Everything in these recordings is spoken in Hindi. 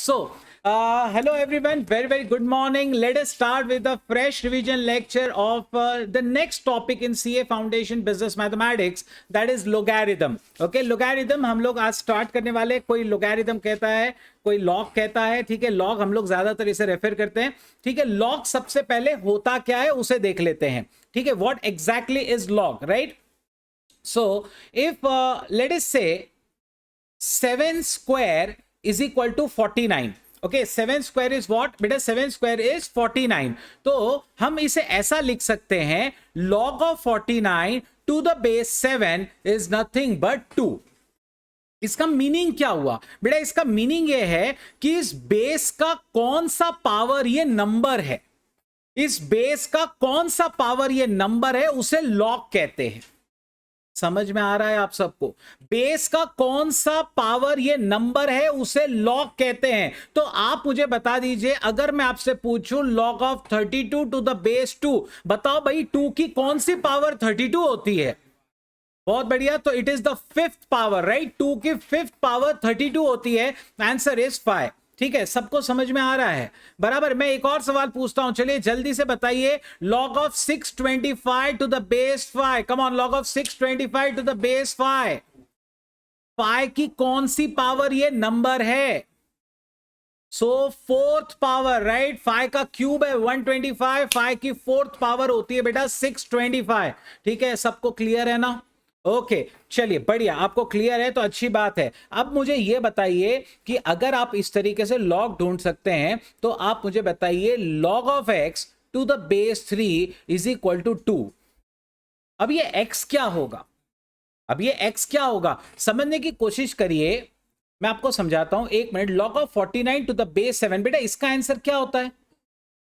So, hello everyone, very good morning. Let us start with a fresh revision lecture of the next topic in CA Foundation Business Mathematics, that is logarithm. Okay, logarithm हम लोग आज start करने वाले. कोई logarithm कहता है, कोई log कहता है. ठीक है, log हम लोग ज्यादातर इसे रेफर करते हैं. ठीक है, log सबसे पहले होता क्या है उसे देख लेते हैं. ठीक है, what exactly is log, right? So if let us say 7 square is equal to 49. Okay, 7 square is what? बेटा 7 square is 49. तो हम इसे ऐसा लिख सकते हैं, log of 49 to the base 7 is nothing but 2. इसका मीनिंग क्या हुआ बेटा? इसका मीनिंग ये है कि इस बेस का कौन सा पावर ये नंबर है, इस बेस का कौन सा पावर ये नंबर है उसे लॉग कहते हैं. समझ में आ रहा है आप सबको? बेस का कौन सा पावर ये नंबर है उसे लॉग कहते हैं. तो आप मुझे बता दीजिए, अगर मैं आपसे पूछूं log of 32 to the base 2, बताओ भाई 2 की कौन सी पावर 32 होती है? बहुत बढ़िया, तो it is the fifth power, right? 2 की फिफ्थ पावर 32 होती है. Answer is 5. ठीक है, सबको समझ में आ रहा है? बराबर. मैं एक और सवाल पूछता हूं, चलिए जल्दी से बताइए. log of 625 to the base 5. Come on, log of 625 to the base 5. 5 की कौन सी पावर ये नंबर है? सो फोर्थ पावर, राइट? 5 का क्यूब है 125. 5 की फोर्थ पावर होती है बेटा 625. ठीक है, सबको क्लियर है ना? ओके, चलिए बढ़िया, आपको क्लियर है तो अच्छी बात है. अब मुझे यह बताइए कि अगर आप इस तरीके से लॉग ढूंढ सकते हैं तो आप मुझे बताइए log of x to the base 3 is equal to 2. अब ये x क्या होगा? अब ये x क्या होगा समझने की कोशिश करिए. मैं आपको समझाता हूं, एक minute. log of 49 to the base 7, बेटा इसका आंसर क्या होता है?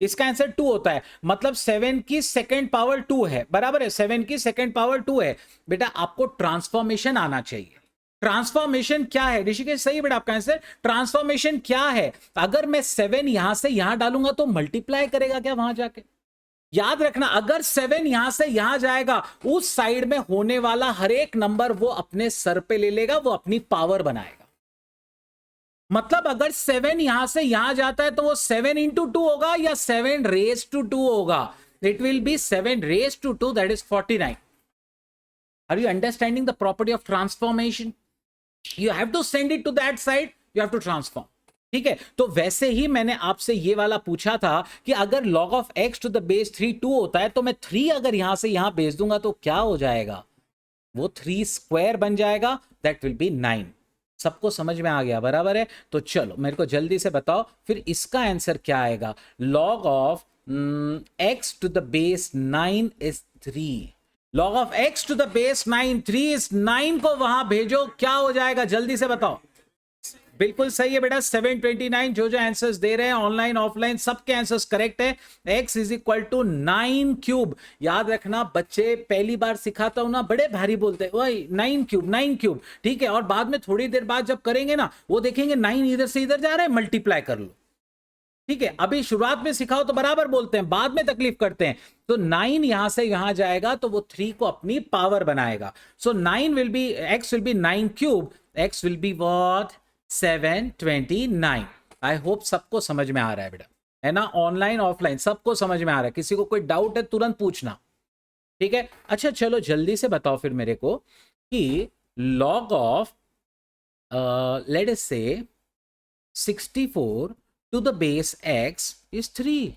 इसका आंसर 2 होता है. मतलब 7 की सेकंड पावर 2 है. बराबर है, 7 की सेकंड पावर 2 है. बेटा आपको ट्रांसफॉर्मेशन आना चाहिए. ट्रांसफॉर्मेशन क्या है ऋषिकेश? सही बेटा आपका आंसर. ट्रांसफॉर्मेशन क्या है? अगर मैं 7 यहां से यहां डालूंगा तो मल्टीप्लाई करेगा क्या वहां जाके? याद रखना, अगर 7 यहां से यहां जाएगा, उस साइड में होने वाला हर एक नंबर वो अपने सर पे ले लेगा, वो अपनी पावर बनाएगा. मतलब अगर 7 यहां से यहां जाता है तो वो 7 इंटू 2 होगा या 7 रेज टू 2 होगा? It will be 7 raise to 2, that is 49. Are you understanding the property of transformation? You have to send it to that side, you have to transform. ठीक है, तो वैसे ही मैंने आपसे ये वाला पूछा था कि अगर log of x to the base 3 2 होता है तो मैं 3 अगर यहां से यहां भेज दूंगा तो क्या हो जाएगा? वो 3 स्क्वायर बन जाएगा, दैट विल बी 9. सबको समझ में आ गया? बराबर है. तो चलो मेरे को जल्दी से बताओ फिर इसका आंसर क्या आएगा. log of x to the base 9 is 3. log of x to the base 9 3 is 9 को वहां भेजो, क्या हो जाएगा? जल्दी से बताओ. बिल्कुल सही है बेटा, 729. जो आंसर्स दे रहे हैं ऑनलाइन ऑफलाइन सबके आंसर्स करेक्ट है. x is equal to 9 cube. याद रखना बच्चे, पहली बार सिखाता हूं ना, बड़े भारी बोलते हैं वही 9 क्यूब 9 क्यूब. ठीक है, और बाद में थोड़ी देर बाद जब करेंगे ना वो देखेंगे 9 इधर से इधर जा रहा है, मल्टीप्लाई कर लो. ठीक है, अभी शुरुआत में सिखाओ तो बराबर बोलते हैं, बाद में तकलीफ करते हैं. तो 9 यहां से यहां जाएगा तो वो 3 को अपनी पावर बनाएगा. सो 9 will be, x will B 9 cube, x will be what? 729. I hope सबको समझ में आ रहा है बेटा, है ना? ऑनलाइन ऑफलाइन सबको समझ में आ रहा है. किसी को कोई डाउट है तुरंत पूछना. ठीक है, अच्छा चलो जल्दी से बताओ फिर मेरे को कि log of late us say 64 to the base x is 3.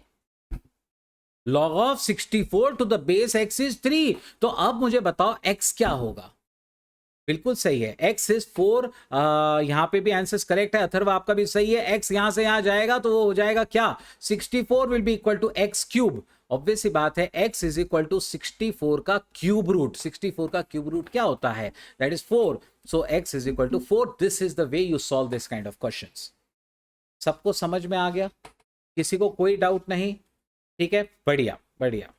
log of 64 to the base x is 3. तो अब मुझे बताओ x क्या होगा? बिल्कुल सही है, x इज 4. यहां पे भी आंसर्स करेक्ट है. अथर्व आपका भी सही है. x यहां से यहां जाएगा तो वो हो जाएगा क्या? 64 will be equal to x cube. Obvious सी बात है, x इज इक्वल टू 64 का क्यूब रूट. 64 का क्यूब रूट क्या होता है? That is 4. So x is equal to 4. This is the way you solve this kind of questions. सबको समझ में आ गया? किसी को कोई डाउट नहीं? ठीक है, बढ़िया बढ़िया.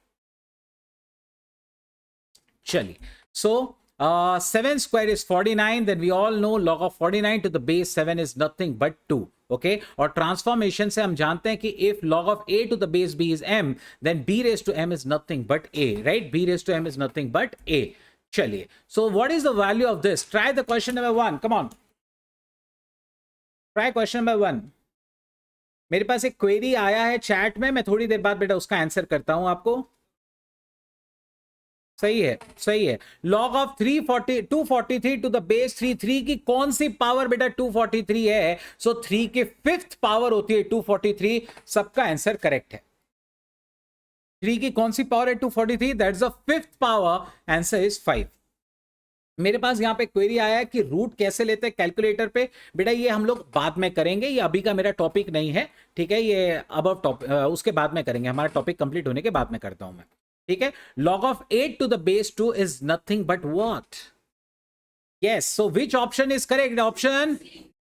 चलिए, सो 7 square is 49. Then we all know log of 49 to the base 7 is nothing but 2. Okay, और ट्रांसफॉर्मेशन से हम जानते हैं कि if log of a to the base b is m, then b raised to m is nothing but a, right? b raised to m is nothing but a. चलिए, so what is the value of this? Try the question number 1. Come on, try question number 1. मेरे पास एक क्वेरी आया है चैट में, मैं थोड़ी देर बाद बेटा उसका आंसर करता हूं आपको। सही है, सही है। Log of 243 to the base 3 की कौन सी पावर बेटा 243 है? सो 3 की फिफ्थ पावर होती है 243। सबका आंसर करेक्ट है। 3 की कौन सी पावर है 243? That's the fifth power. Answer is 5। मेरे पास यहां पे क्वेरी आया है कि रूट कैसे लेते हैं कैलकुलेटर पे। बेटा ये हम लोग बाद में करेंगे, ये अभी का मेरा टॉपिक नहीं है, ठीक है। ये अब टॉपिक उसके बाद में करेंगे, हमारा टॉपिक कंप्लीट होने के बाद में करता हूं मैं, ठीक है। log of 8 to the base 2 is nothing but what? Yes, so which option is correct? Option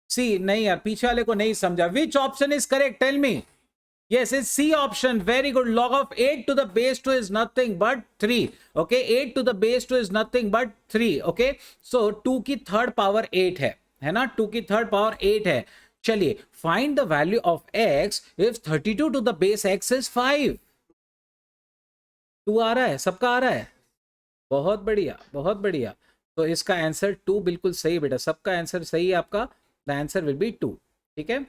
C। नहीं यार, पीछे वाले को नहीं समझा। which option is correct? Tell me। Yes, it's C option. Very good. log of 8 to the base 2 is nothing but 3. Okay, 8 to the base 2 is nothing but 3. Okay, so 2 की थर्ड पावर 8 है ना? 2 की थर्ड पावर 8 है। चलिए, find the value of x if 32 to the base x is 5। 2 आ रहा है, सबका आ रहा है। बहुत बढ़िया, बहुत बढ़िया। तो इसका आंसर 2 बिल्कुल सही बेटा, सबका आंसर सही है आपका। The answer will B 2। ठीक है।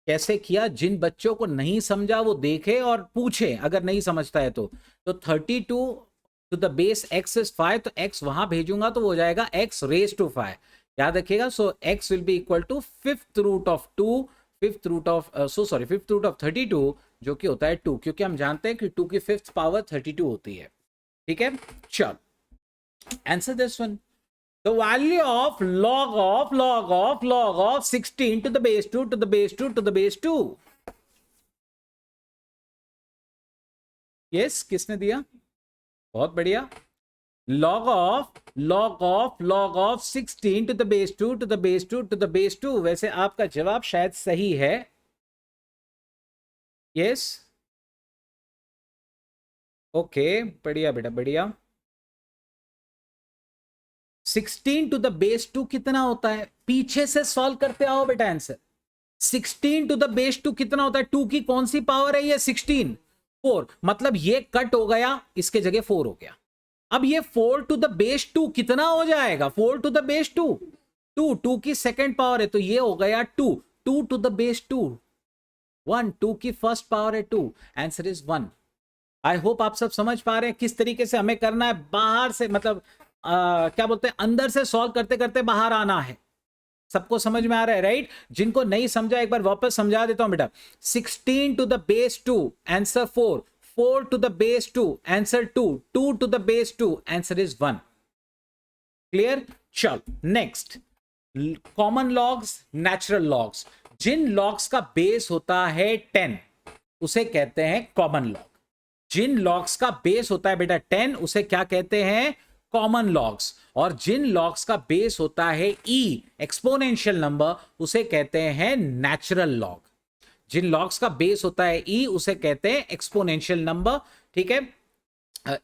कैसे किया? जिन बच्चों को नहीं समझा वो देखे और पूछे, अगर नहीं समझता है तो 32 to the base x is 5, तो x वहां भेजूंगा तो वो हो जाएगा x रेज टू 5। याद रखिएगा। So x will be equal to fifth root of 2, fifth root of 32, जो कि होता है 2, क्योंकि हम जानते हैं कि 2 की फिफ्थ पावर 32 होती है। ठीक है, चल answer this one. The value of log of 16 to the base 2 to the base 2 to the base 2। Yes, किसने दिया? बहुत बढ़िया। log of 16 to the base 2 to the base 2 to the base 2। वैसे आपका जवाब शायद सही है। Yes, ओके, बढ़िया बेटा, बढ़िया। 16 टू द बेस 2 कितना होता है? पीछे से सॉल्व करते आओ बेटा आंसर। 16 टू द बेस 2 कितना होता है? 2 की कौन सी पावर है ये? 16। 4, मतलब ये कट हो गया, इसके जगह 4 हो गया। अब ये 4 टू द बेस 2 कितना हो जाएगा? 4 टू द बेस 2, 2 की सेकेंड पावर है, तो ये हो गया 2 टू द बेस 2, 1, 2 की फर्स्ट पावर है 2। Answer is 1। आई होप आप सब समझ पा रहे हैं किस तरीके से हमें करना है। बाहर से मतलब क्या बोलते हैं, अंदर से सॉल्व करते करते बाहर आना है। सबको समझ में आ रहा है, राइट? जिनको नहीं समझा एक बार वापस समझा देता हूं बेटा। 16 to the base 2 answer 4, 4 to the base 2 answer 2, 2 to the base 2 answer is 1। Clear? चल next, common logs, natural logs. जिन लॉग्स का बेस होता है 10 उसे कहते हैं कॉमन लॉग। जिन लॉग्स का बेस होता है बेटा 10 उसे क्या कहते हैं? Common logs. और जिन लॉग्स का बेस होता है ई, एक्सपोनेंशियल नंबर, उसे कहते हैं नेचुरल लॉग। जिन लॉग्स का बेस होता है ई उसे कहते हैं एक्सपोनेंशियल नंबर। ठीक है,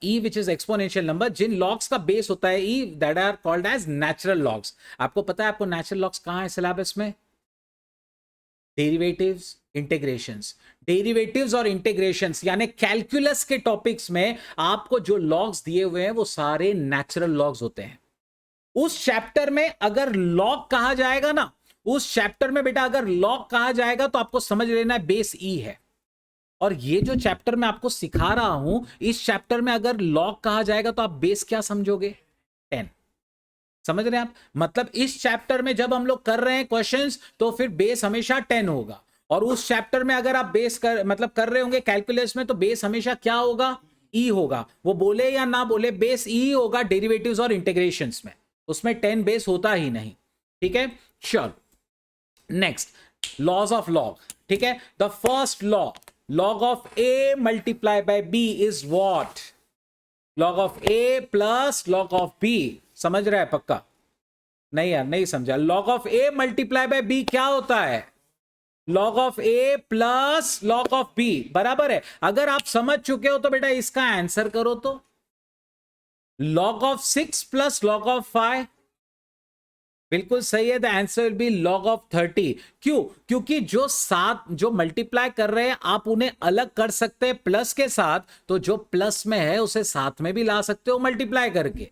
e which is exponential number. जिन लॉग्स का बेस होता है e, that are called as natural logs. आपको पता है आपको नेचुरल लॉग्स कहां है सिलेबस में? Derivatives, integrations. डेरिवेटिव्स और इंटीग्रेशंस यानी कैलकुलस के टॉपिक्स में आपको जो लॉग्स दिए हुए हैं वो सारे नेचुरल लॉग्स होते हैं। उस चैप्टर में अगर लॉग कहा जाएगा ना, उस चैप्टर में बेटा अगर लॉग कहा जाएगा तो आपको समझ लेना है बेस ई है। और ये जो चैप्टर मैं आपको सिखा रहा हूं, इस चैप्टर में अगर लॉग कहा जाएगा तो आप बेस क्या समझोगे? 10। समझ रहे हैं आप? मतलब इस चैप्टर में जब हम लोग कर रहे हैं क्वेश्चंस तो फिर बेस हमेशा 10 होगा। और उस चैप्टर में अगर आप बेस कर रहे होंगे कैलकुलस में, तो बेस हमेशा क्या होगा? ई होगा। वो बोले या ना बोले, बेस ई होगा डेरिवेटिव्स और इंटीग्रेशंस में। उसमें 10 बेस होता ही नहीं। ठीक है, चल नेक्स्ट, लॉज ऑफ लॉग। ठीक है, the first law, log of a multiply by b is what? log of a plus log of b। समझ रहा है पक्का? नहीं यार, नहीं समझा। log of a multiply by b क्या होता है? log of a plus log of b बराबर है। अगर आप समझ चुके हो तो बेटा इसका आंसर करो तो। log of 6 plus log of 5 बिल्कुल सही है। The answer will B log of 30। क्यों? क्योंकि जो मल्टीप्लाई कर रहे हैं आप उन्हें अलग कर सकते हैं प्लस के साथ, तो जो प्लस में है उसे साथ में भी ला सकते हो मल्टीप्लाई करके।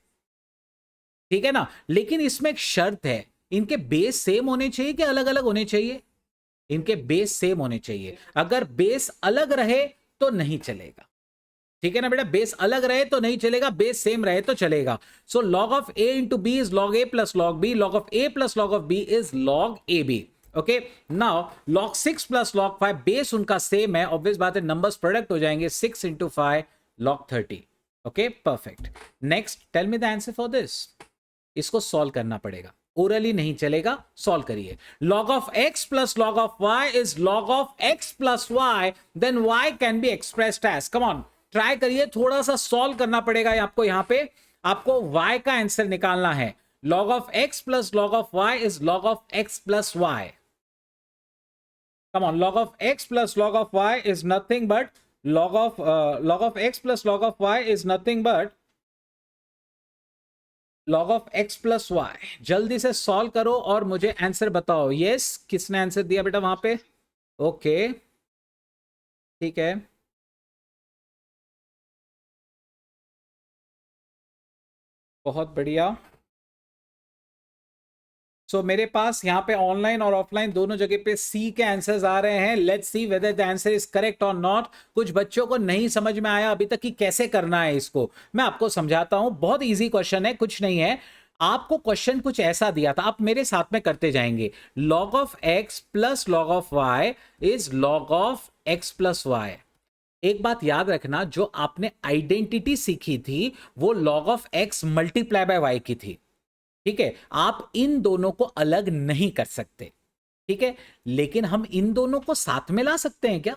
ठीक है ना? लेकिन इसमें एक शर्त है, इनके बेस सेम होने चाहिए कि अलग अलग होने चाहिए? इनके बेस सेम होने चाहिए। अगर बेस अलग रहे तो नहीं चलेगा, ठीक है ना बेटा, बेस अलग रहे तो नहीं चलेगा, बेस सेम रहे तो चलेगा। So log of a into b is log a plus log b, log of a plus log of b is log a b. Okay, now log 6 plus log 5, base उनका सेम है, ऑब्वियस बात है, नंबर्स प्रोडक्ट हो जाएंगे, 6 into 5 log 30। Okay perfect. Next tell me the answer for this. इसको सॉल्व करना पड़ेगा, ओरली नहीं चलेगा, सॉल्व करिए। log of x plus log of y is log of x plus y, then y can be expressed as, come on try करिए, थोड़ा सा सॉल्व करना पड़ेगा आपको, यहां पे आपको y का आंसर निकालना है। log of x plus log of y is log of x plus y, come on, log of x plus log of y is nothing but log of x plus log of y is nothing but log of x plus y। जल्दी से सॉल्व करो और मुझे आंसर बताओ। यस, किसने आंसर दिया बेटा वहां पे? ओके ठीक है, बहुत बढ़िया। सो मेरे पास यहाँ पे ऑनलाइन और ऑफलाइन दोनों जगह पे सी के आंसर्स आ रहे हैं। Let's see whether the answer is correct और नॉट। कुछ बच्चों को नहीं समझ में आया अभी तक कि कैसे करना है इसको, मैं आपको समझाता हूं। बहुत इजी क्वेश्चन है, कुछ नहीं है। आपको क्वेश्चन कुछ ऐसा दिया था, आप मेरे साथ में करते जाएंगे। Log of x plus log of y is log of x plus y. एक बात याद रखना, जो आपने आइडेंटिटी सीखी थी वो log of x multiply by y की थी, ठीक है। आप इन दोनों को अलग नहीं कर सकते, ठीक है, लेकिन हम इन दोनों को साथ में ला सकते हैं क्या?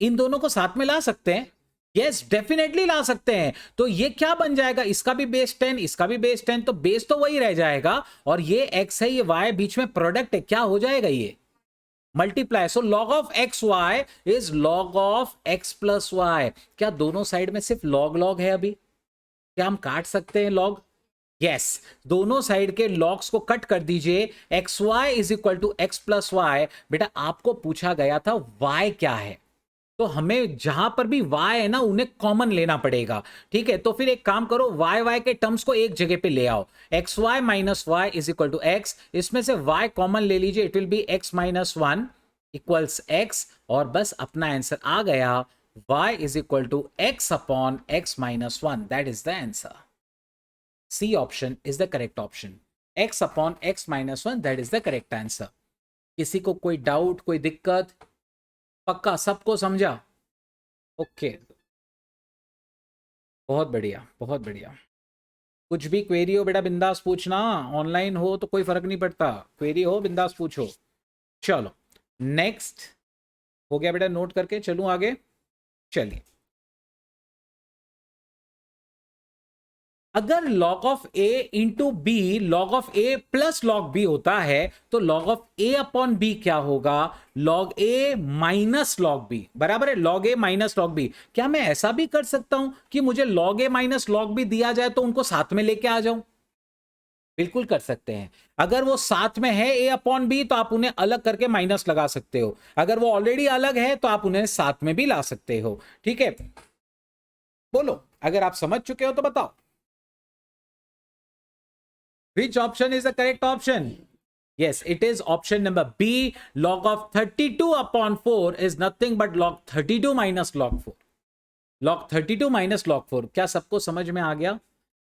इन दोनों को साथ में ला सकते हैं, यस डेफिनेटली ला सकते हैं। तो ये क्या बन जाएगा, इसका भी बेस 10, इसका भी बेस 10, तो बेस तो वही रह जाएगा, और ये x है, ये y, बीच में प्रोडक्ट है, क्या हो जाएगा, ये multiply. So log of x y is log of x plus y. क्या दोनों साइड में सिर्फ लॉग लॉग है? अभी क्या हम काट सकते हैं लॉग? यस, दोनों साइड के लॉग्स को कट कर दीजिए। X y is equal to x plus y. बेटा आपको पूछा गया था वाई क्या है, तो हमें जहां पर भी y है ना उन्हें कॉमन लेना पड़ेगा, ठीक है। तो फिर एक काम करो, y के टर्म्स को एक जगह पे ले आओ। X y minus y is equal to x, इसमें से y कॉमन ले लीजिए, it will be x minus 1 equals x, और बस अपना आंसर आ गया, y is equal to x upon x minus 1। That is the answer. C option is the correct option, x upon x minus 1, that is the correct answer. किसी को कोई डाउट, कोई दिक्कत? पक्का सबको समझा? ओके बहुत बढ़िया, बहुत बढ़िया। कुछ भी क्वेरी हो बेटा बिंदास पूछना, ऑनलाइन हो तो कोई फर्क नहीं पड़ता, क्वेरी हो बिंदास पूछो। चलो नेक्स्ट, हो गया बेटा नोट करके, चलूं आगे, चलिए। अगर log of a into b log of a plus log b होता है, तो log of a upon b क्या होगा? log a minus log b, बराबर है log a minus log b। क्या मैं ऐसा भी कर सकता हूं कि मुझे log a minus log b दिया जाए तो उनको साथ में लेके आ जाऊं? बिल्कुल कर सकते हैं। अगर वो साथ में है a अपॉन b तो आप उन्हें अलग करके माइनस लगा सकते हो, अगर वो ऑलरेडी अलग है तो आप उन्हें साथ में भी ला सकते हो, ठीक है। बोलो अगर आप समझ चुके हो तो बताओ। Which option is the correct option? Yes, it is option number B. Log of 32 upon 4 is nothing but log 32 minus log 4. Log 32 minus log 4. क्या सबको समझ में आ गया?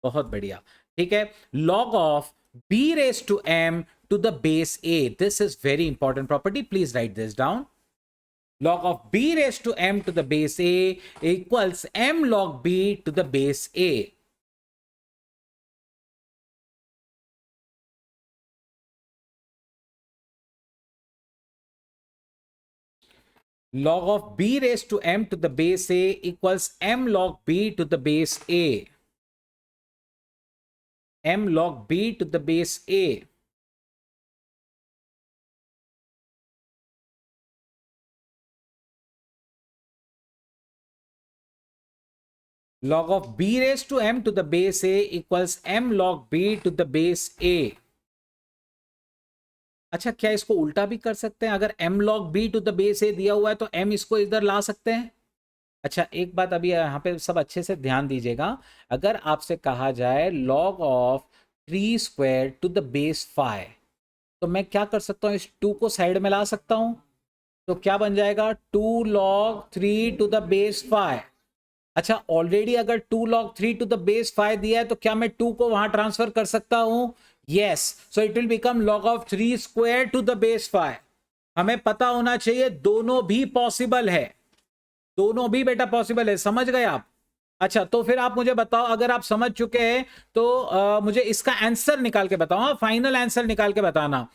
बहुत बढ़िया, ठीक है। Log of b raised to m to the base a. This is very important property. Please write this down. Log of b raised to m to the base a equals m log b to the base a. Log of b raised to m to the base a equals m log b to the base a. M log b to the base a. Log of b raised to m to the base a equals m log b to the base a. अच्छा, क्या इसको उल्टा भी कर सकते हैं? अगर m log b to the base a दिया हुआ है तो m इसको इधर ला सकते हैं। अच्छा एक बात अभी यहाँ पे सब अच्छे से ध्यान दीजिएगा, अगर आपसे कहा जाए log of 3 square to the base 5, तो मैं क्या कर सकता हूँ, इस 2 को साइड में ला सकता हूं। तो क्या बन जाएगा 2 log 3 टू द बेस 5। अच्छा, ऑलरेडी अगर 2 log 3 टू द बेस 5 दिया है तो क्या मैं 2 को वहां ट्रांसफर कर सकता हूं? Yes, so it will become log of 3 square to the base 5। हमें पता होना चाहिए दोनों भी पॉसिबल है, दोनों भी बेटा पॉसिबल है, समझ गए आप? अच्छा, तो फिर आप मुझे बताओ, अगर आप समझ चुके हैं तो मुझे इसका आंसर निकाल के बताओ। हाँ, फाइनल आंसर निकाल के बताना।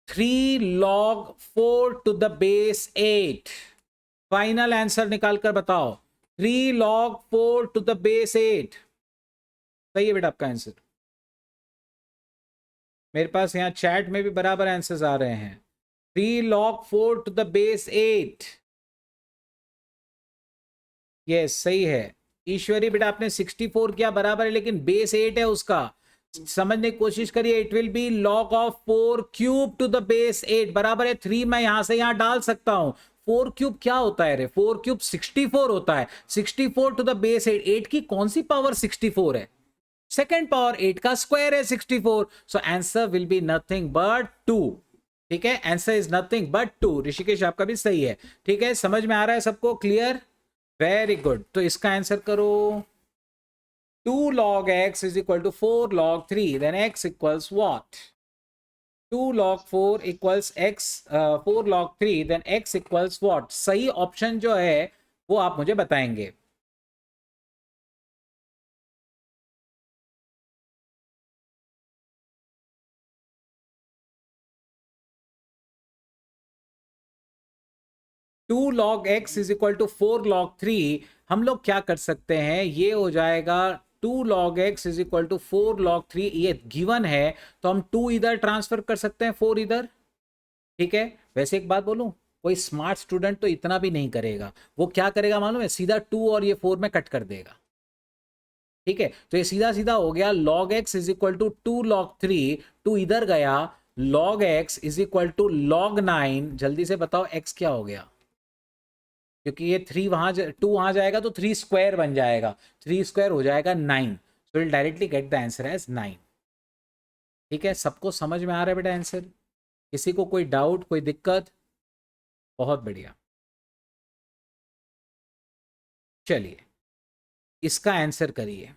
3 log 4 to the base 8, final answer निकाल कर बताओ। 3 log 4 टू द बेस 8 सही है बेटा आपका आंसर। मेरे पास यहाँ चैट में भी बराबर आंसर्स आ रहे हैं। 3 log 4 to the base 8, yes सही है। ईश्वरी बेटा आपने 64 किया, बराबर है, लेकिन बेस 8 है उसका, समझने की कोशिश करिए। It will B log of 4 cube two the base 8, बराबर है 3। मैं यहां से यहां डाल सकता हूं। 4 क्यूब क्या होता है रे? 4 क्यूब 64 होता है। 64 टू द बेस 8, 8 की कौन सी पावर 64 है? सेकेंड पावर, 8 का स्क्वायर है 64। सो answer will be nothing but 2। ठीक है, answer is nothing but 2। Rishikesh आपका भी सही है। ठीक है, समझ में आ रहा है सबको? Clear, very good. तो इसका आंसर करो। 2 log x is equal to 4 log 3, then x equals what? 2 log 4 equals x, 4 log 3, then x equals what? सही ऑप्शन जो है वो आप मुझे बताएंगे। Two log x is equal to 4 log 3। हम लोग क्या कर सकते हैं, ये हो जाएगा 2 log x is equal to 4 log 3, ये गिवन है तो हम 2 इधर ट्रांसफर कर सकते हैं, 4 इधर। ठीक है, वैसे एक बात बोलूं, कोई स्मार्ट स्टूडेंट तो इतना भी नहीं करेगा। वो क्या करेगा मालूम है? सीधा 2 और ये 4 में कट कर देगा। ठीक है, तो ये सीधा सीधा हो गया log x is equal to 2 log 3, 2 इधर गया, log x is equal to log 9। जल्दी से बताओ x क्या हो गया, क्योंकि ये 3 वहां 2 वहां जाएगा तो 3 स्क्वायर बन जाएगा, 3 स्क्वायर हो जाएगा 9। So will directly get the answer as 9। ठीक है, सबको समझ में आ रहा है बेटा आंसर? किसी को कोई डाउट, कोई दिक्कत? बहुत बढ़िया। चलिए इसका आंसर करिए।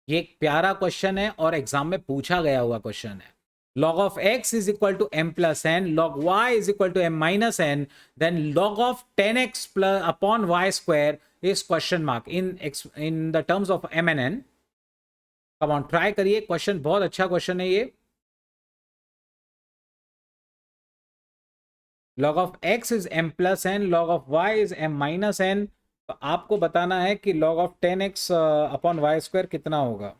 ये एक प्यारा क्वेश्चन है और एग्जाम में पूछा गया हुआ क्वेश्चन है। log of x is equal to m plus n, log y is equal to m minus n, then log of 10x plus upon y square is question mark in the terms of m and n. Come on, try करिए, क्वेश्चन बहुत अच्छा क्वेश्चन है ये। log of x is m plus n, log of y is m minus n। तो आपको बताना है कि log of 10x upon y square कितना होगा।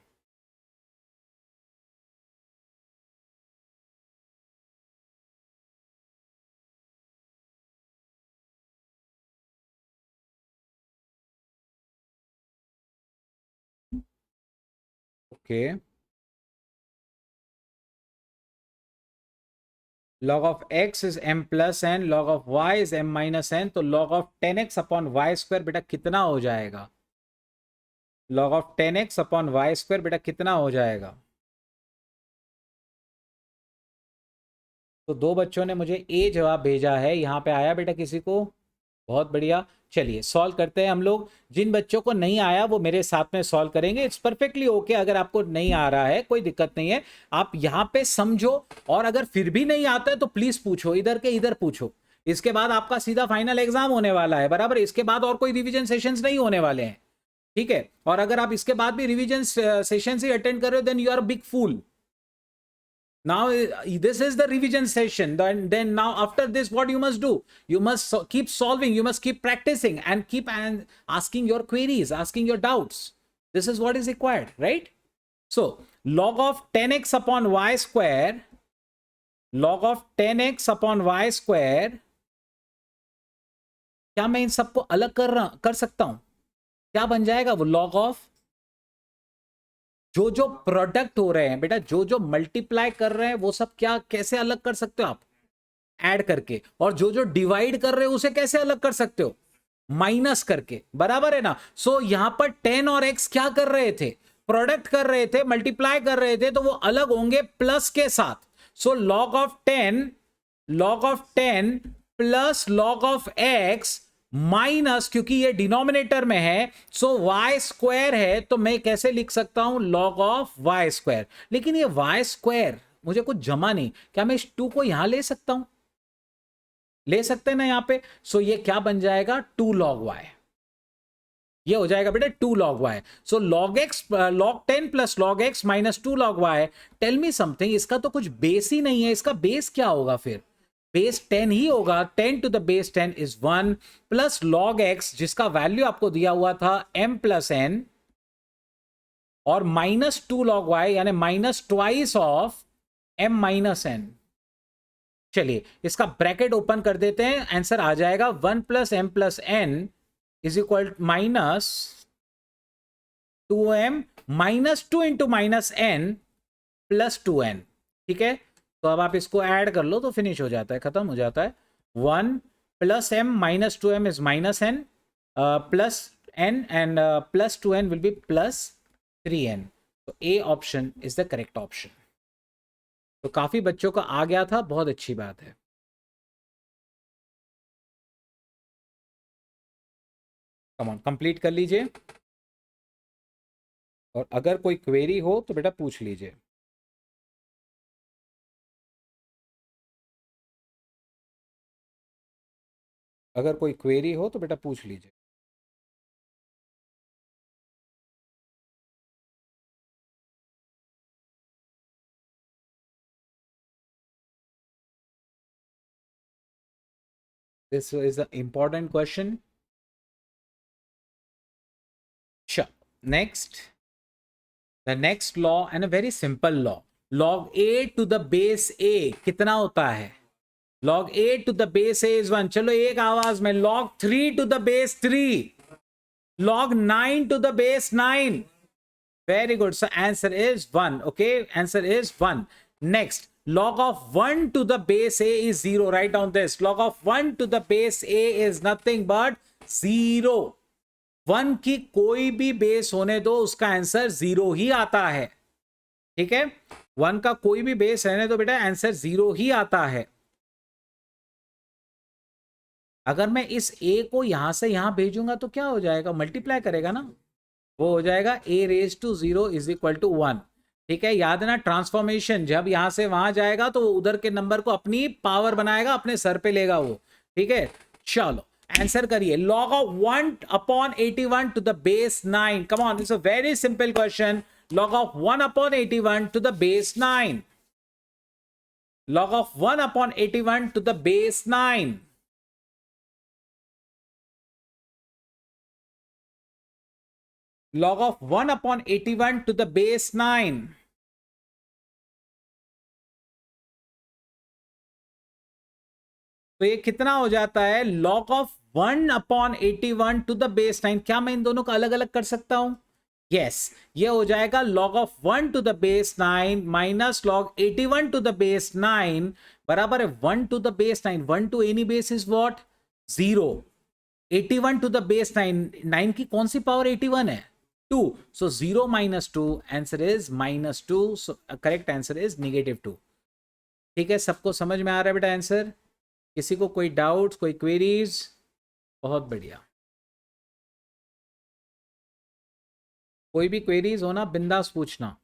Okay, log of x is m plus n, log of y is m minus n, तो log of 10x upon y square बेटा कितना हो जाएगा? log of 10x upon y square बेटा कितना हो जाएगा? तो दो बच्चों ने मुझे ए जवाब भेजा है, यहाँ पे आया बेटा किसी को? बहुत बढ़िया। चलिए सॉल्व करते हैं हम लोग। जिन बच्चों को नहीं आया वो मेरे साथ में सॉल्व करेंगे। इट्स परफेक्टली ओके, अगर आपको नहीं आ रहा है कोई दिक्कत नहीं है, आप यहाँ पे समझो, और अगर फिर भी नहीं आता है तो प्लीज पूछो, इधर के इधर पूछो। इसके बाद आपका सीधा फाइनल एग्जाम होने वाला है, बराबर? इसके बाद और कोई रिविजन सेशंस नहीं होने वाले हैं। ठीक है, और अगर आप इसके बाद भी रिविजन सेशन ही अटेंड कर रहे हो then you are big fool. Now this is the revision session. Then now after this, what you must do? You must keep solving. You must keep practicing and keep asking your queries, asking your doubts. This is what is required, right? So log of 10x upon y square, log of 10x upon y square. क्या मैं इन सबको अलग कर सकता हूं? क्या बन जाएगा वो? log of जो जो प्रोडक्ट हो रहे हैं बेटा, जो जो मल्टीप्लाई कर रहे हैं वो सब क्या कैसे अलग कर सकते हो आप? ऐड करके। और जो जो डिवाइड कर रहे हो उसे कैसे अलग कर सकते हो? माइनस करके, बराबर है ना? सो यहां पर 10 और x क्या कर रहे थे? प्रोडक्ट कर रहे थे, मल्टीप्लाई कर रहे थे, तो वो अलग होंगे प्लस के साथ. सो log of 10 plus log of x minus, क्योंकि ये डिनोमिनेटर में है, सो y स्क्वायर है, तो मैं कैसे लिख सकता हूं log ऑफ y स्क्वायर. लेकिन ये y स्क्वायर मुझे कुछ जमा नहीं, क्या मैं इस 2 को यहां ले सकता हूं? ले सकते हैं ना यहां पे. सो ये क्या बन जाएगा, 2 log y. ये हो जाएगा बेटा 2 log y. So log x log 10 plus log x minus 2 log y. Tell me something, इसका तो कुछ बेस ही नहीं है, इसका बेस क्या होगा फिर? बेस 10 ही होगा. 10 to the base 10 is 1 plus log x, जिसका वैल्यू आपको दिया हुआ था m प्लस n, और माइनस 2 log y, यानी minus twice of m minus n. चलिए इसका ब्रैकेट ओपन कर देते हैं, आंसर आ जाएगा 1 plus m plus n is equal minus 2m minus 2 into minus n plus 2n. ठीक है, तो अब आप इसको ऐड कर लो तो फिनिश हो जाता है, खत्म हो जाता है. 1 plus m minus 2m is minus n plus n and plus 2n will be plus 3n. तो A option is the correct option. तो काफी बच्चों का आ गया था, बहुत अच्छी बात है. कम ऑन, कंप्लीट कर लीजिए, और अगर कोई क्वेरी हो तो बेटा पूछ लीजिए. अगर कोई क्वेरी हो तो बेटा पूछ लीजिए. This is an important question. Sure. Next, the next law, and a very simple law. Log a to the base a कितना होता है? Log a to the base a is 1. चलो एक आवाज में, log 3 to the base 3, log 9 to the base 9. Very good. So answer is 1. Okay, answer is 1. Next, log of 1 to the base a is 0. Write down this. Log of 1 to the base a is nothing but 0. 1 की कोई भी बेस होने दो, उसका आंसर 0 ही आता है. ठीक है, 1 का कोई भी बेस रहने दो बेटा, आंसर 0 ही आता है. अगर मैं इस a को यहां से यहां भेजूंगा तो क्या हो जाएगा, मल्टीप्लाई करेगा ना, वो हो जाएगा a raise to 0 is equal to 1. ठीक है, याद है ना, ट्रांसफॉर्मेशन जब यहां से वहां जाएगा तो उधर के नंबर को अपनी पावर बनाएगा, अपने सर पे लेगा वो. ठीक है, चलो आंसर करिए. log of 1 upon 81 to the base 9. come on, it's a very simple question. log of 1 upon 81 to the base 9. log of 1 upon 81 to the base 9. log of 1 upon 81 to the base 9. तो ये कितना हो जाता है, log of 1 upon 81 to the base 9. क्या मैं इन दोनों को अलग अलग कर सकता हूं? यस, ये हो जाएगा log of 1 to the base 9 minus log 81 to the base 9 बराबर है 1 to the base 9. 1 to any base is what? 0. 81 to the base 9. 9 की कौन सी पावर 81 है? 2. So 0 minus 2, answer is minus 2. So correct answer is negative 2. ठीक है, सबको समझ में आ रहा है बेटा आंसर? किसी को कोई डाउट्स, कोई क्वेरीज? बहुत बढ़िया. कोई भी क्वेरीज हो ना, बिंदास पूछना.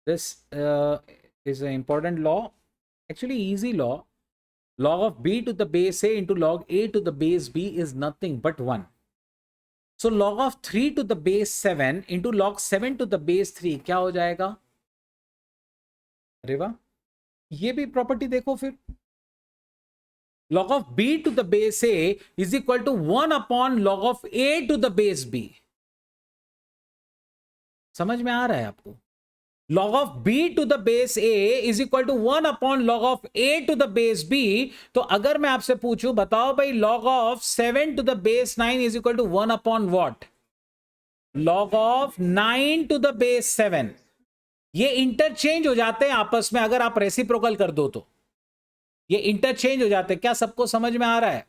This is an important law, actually easy law. Log of b to the base a into log a to the base b is nothing but 1. So log of 3 to the base 7 into log 7 to the base 3 क्या हो जाएगा? अरे वाह, ये भी प्रॉपर्टी देखो फिर. log of b to the base a is equal to 1 upon log of a to the base b. समझ में आ रहा है आपको? log of b to the base a is equal to 1 upon log of a to the base b. तो अगर मैं आपसे पूछूं, बताओ भाई, log of 7 to the base 9 is equal to 1 upon what? log of 9 to the base 7. ये इंटरचेंज हो जाते हैं आपस में, अगर आप रेसिप्रोकल कर दो तो ये इंटरचेंज हो जाते हैं. क्या सबको समझ में आ रहा है?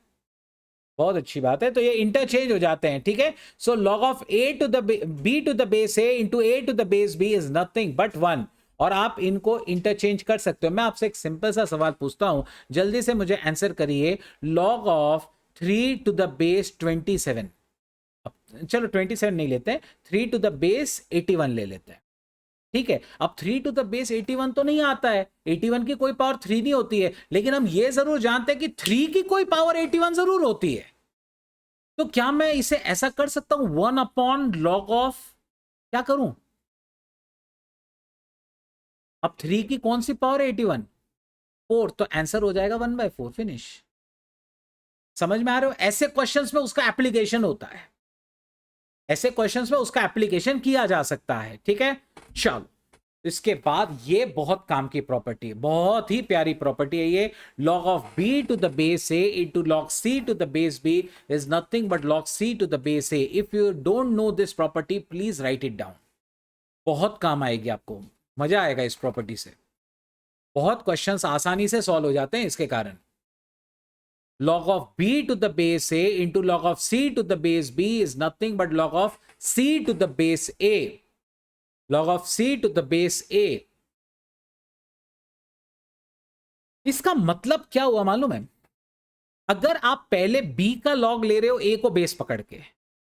बहुत अच्छी बात है, तो ये इंटरचेंज हो जाते हैं, ठीक है। So log of a to the b to the base a into a to the base b is nothing but 1, और आप इनको इंटरचेंज कर सकते हो। मैं आपसे एक सिंपल सा सवाल पूछता हूं, जल्दी से मुझे आंसर करिए। Log of 3 to the base 27, चलो 27 नहीं लेते हैं, 3 टू द बेस 81 ले लेते हैं, ठीक है। अब 3 टू द बेस 81 तो नहीं आता है, 81 की कोई पावर 3 नहीं होती है, लेकिन हम ये जरूर जानते हैं कि 3 की कोई पावर 81 जरूर होती है। तो क्या मैं इसे ऐसा कर सकता हूं, 1 अपॉन लॉग ऑफ, क्या करूं, अब 3 की कौन सी पावर है 81, 4, तो आंसर हो जाएगा 1/4, फिनिश। समझ में आ रहे हो, ऐसे क्वेश्चंस में उसका एप्लीकेशन होता है, ऐसे क्वेश्चंस में उसका एप्लीकेशन किया जा सकता है, ठीक है। चलो इसके बाद ये बहुत काम की प्रॉपर्टी है, बहुत ही प्यारी प्रॉपर्टी है ये। log of b to the base a into log c to the base b is nothing but log c to the base a. If you don't know this property, please write it down. बहुत काम आएगी आपको, मजा आएगा इस प्रॉपर्टी से, बहुत क्वेश्चंस आसानी से सॉल्व हो जाते हैं इसके कारण। log of b to the base a into log of c to the base b is nothing but log of c to the base a. log of c to the base a. इसका मतलब क्या हुआ मालूम है, अगर आप पहले b का log ले रहे हो a को बेस पकड़ के,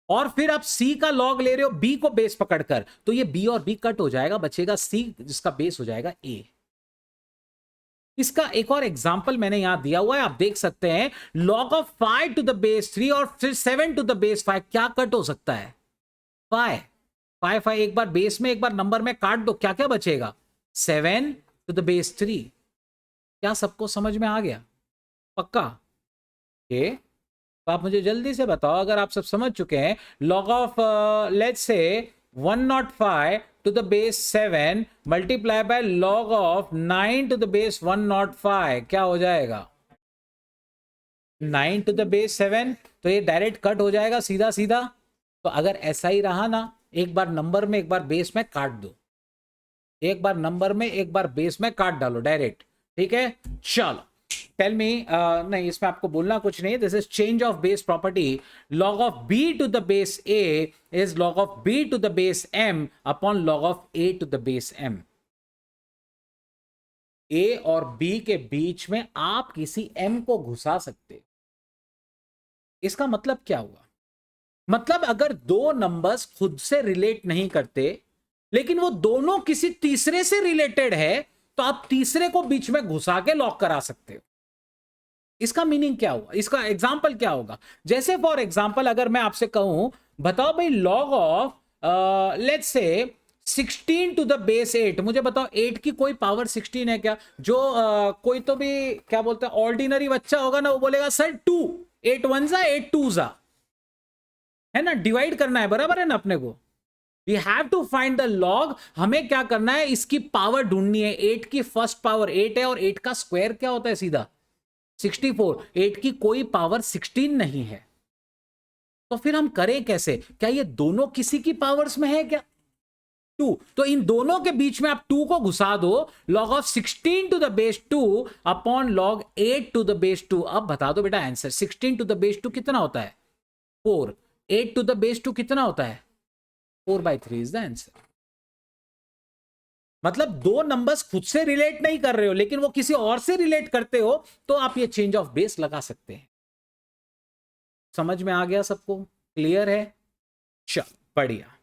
और फिर आप c का log ले रहे हो b को बेस पकड़कर, तो ये b और b कट हो जाएगा, बचेगा c जिसका बेस हो जाएगा a। इसका एक और एग्जांपल मैंने यहां दिया हुआ है, आप देख सकते हैं। log of 5 to the base 3 और फिर 7 टू द बेस 5, क्या कट हो सकता है, 5 5 5, एक बार बेस में एक बार नंबर में काट दो, क्या क्या बचेगा, 7 टू द बेस 3। क्या सबको समझ में आ गया, पक्का? ये तो आप मुझे जल्दी से बताओ, अगर आप सब समझ चुके हैं। log of let's say 105 to the base 7 multiply by log of 9 to the base 105, क्या हो जाएगा, 9 टू द बेस 7, तो ये डायरेक्ट कट हो जाएगा सीधा सीधा। तो अगर ऐसा ही रहा ना, एक बार नंबर में एक बार बेस में काट दो, एक बार नंबर में एक बार बेस में काट डालो डायरेक्ट, ठीक है। चलो टेल मी, नहीं इसमें आपको बोलना कुछ नहीं, this is change of base property. log of b to the base a is log of b to the base m upon log of a to the base m। a और b के बीच में आप किसी m को घुसा सकते हो। इसका मतलब क्या हुआ, मतलब अगर दो नंबर्स खुद से रिलेट नहीं करते, लेकिन वो दोनों किसी तीसरे से रिलेटेड है, तो आप तीसरे को बीच में घुसा के लॉक करा सकते हो। इसका मीनिंग क्या हुआ, इसका एग्जाम्पल क्या होगा, जैसे फॉर एग्जाम्पल अगर मैं आपसे कहूं, बताओ भाई log ऑफ लेट्स से 16 टू द बेस 8, मुझे बताओ 8 की कोई पावर 16 है क्या? जो कोई तो भी क्या बोलते हैं ऑर्डिनरी बच्चा होगा ना, वो बोलेगा सर 2, 8 1 जा 8 2 जा, है ना, डिवाइड करना है, बराबर है ना अपने को। We have to find the log, हमें क्या करना है, इसकी पावर ढूंढनी है। 8 की फर्स्ट पावर 8 है, और 8 का स्क्वायर क्या होता है सीधा 64, 8 की कोई पावर 16 नहीं है, तो फिर हम करें कैसे, क्या ये दोनों किसी की पावर्स में है क्या, 2, तो इन दोनों के बीच में आप 2 को घुसा दो, log of 16 to the base 2 upon log 8 to the base 2। अब बता दो बेटा आंसर, 16 टू द बेस 2 कितना होता है 4, 8 टू द बेस 2 कितना होता है 4/3 इज द आंसर। मतलब दो नंबर्स खुद से रिलेट नहीं कर रहे हो, लेकिन वो किसी और से रिलेट करते हो, तो आप ये चेंज ऑफ बेस लगा सकते हैं। समझ में आ गया सबको, क्लियर है? चल बढ़िया,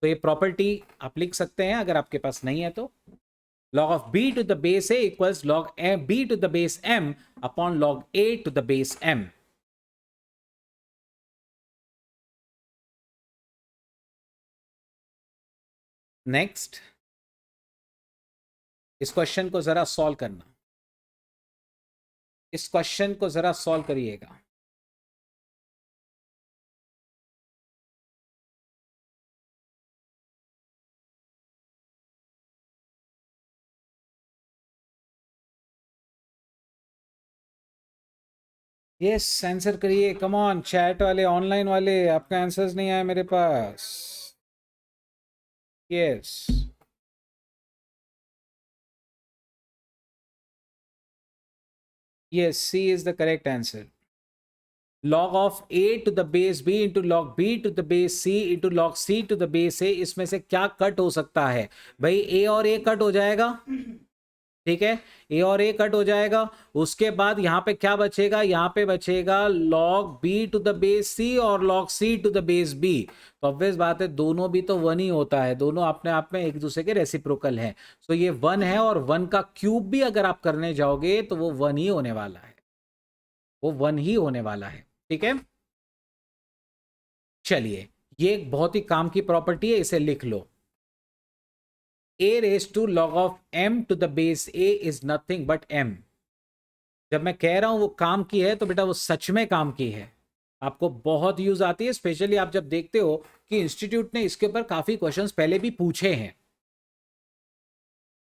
तो ये प्रॉपर्टी आप लिख सकते हैं अगर आपके पास नहीं है तो। log of b to the base a equals log b to the base m upon log a to the base m। Next, इस क्वेश्चन को जरा सॉल्व करना, इस क्वेश्चन को जरा सॉल्व करिएगा। यस आंसर करिए, कम ऑन चैट वाले ऑनलाइन वाले, आपका आंसर्स नहीं आया मेरे पास। Yes yes, C is the correct answer. log of a to the base b into log b to the base c into log c to the base a, इसमें से क्या कट हो सकता है भाई? a और a कट हो जाएगा, ठीक है, a और a कट हो जाएगा। उसके बाद यहां पे क्या बचेगा? यहां पे बचेगा log b to the base c और log c to the base b। तो ऑब्वियस बात है दोनों भी तो वन ही होता है, दोनों अपने आप में एक दूसरे के रेसिप्रोकल हैं। तो ये वन है और वन का क्यूब भी अगर आप करने जाओगे तो वो वन ही होने वाला है, वो वन ही होने वाला है, ठीक है। चलिए, ये एक बहुत ही काम की प्रॉपर्टी है, इसे लिख लो। a raised to log of m to the base a is nothing but m। जब मैं कह रहा हूं वो काम की है तो बेटा वो सच में काम की है, आपको बहुत यूज आती है, स्पेशली आप जब देखते हो कि इंस्टीट्यूट ने इसके ऊपर काफी क्वेश्चंस पहले भी पूछे हैं।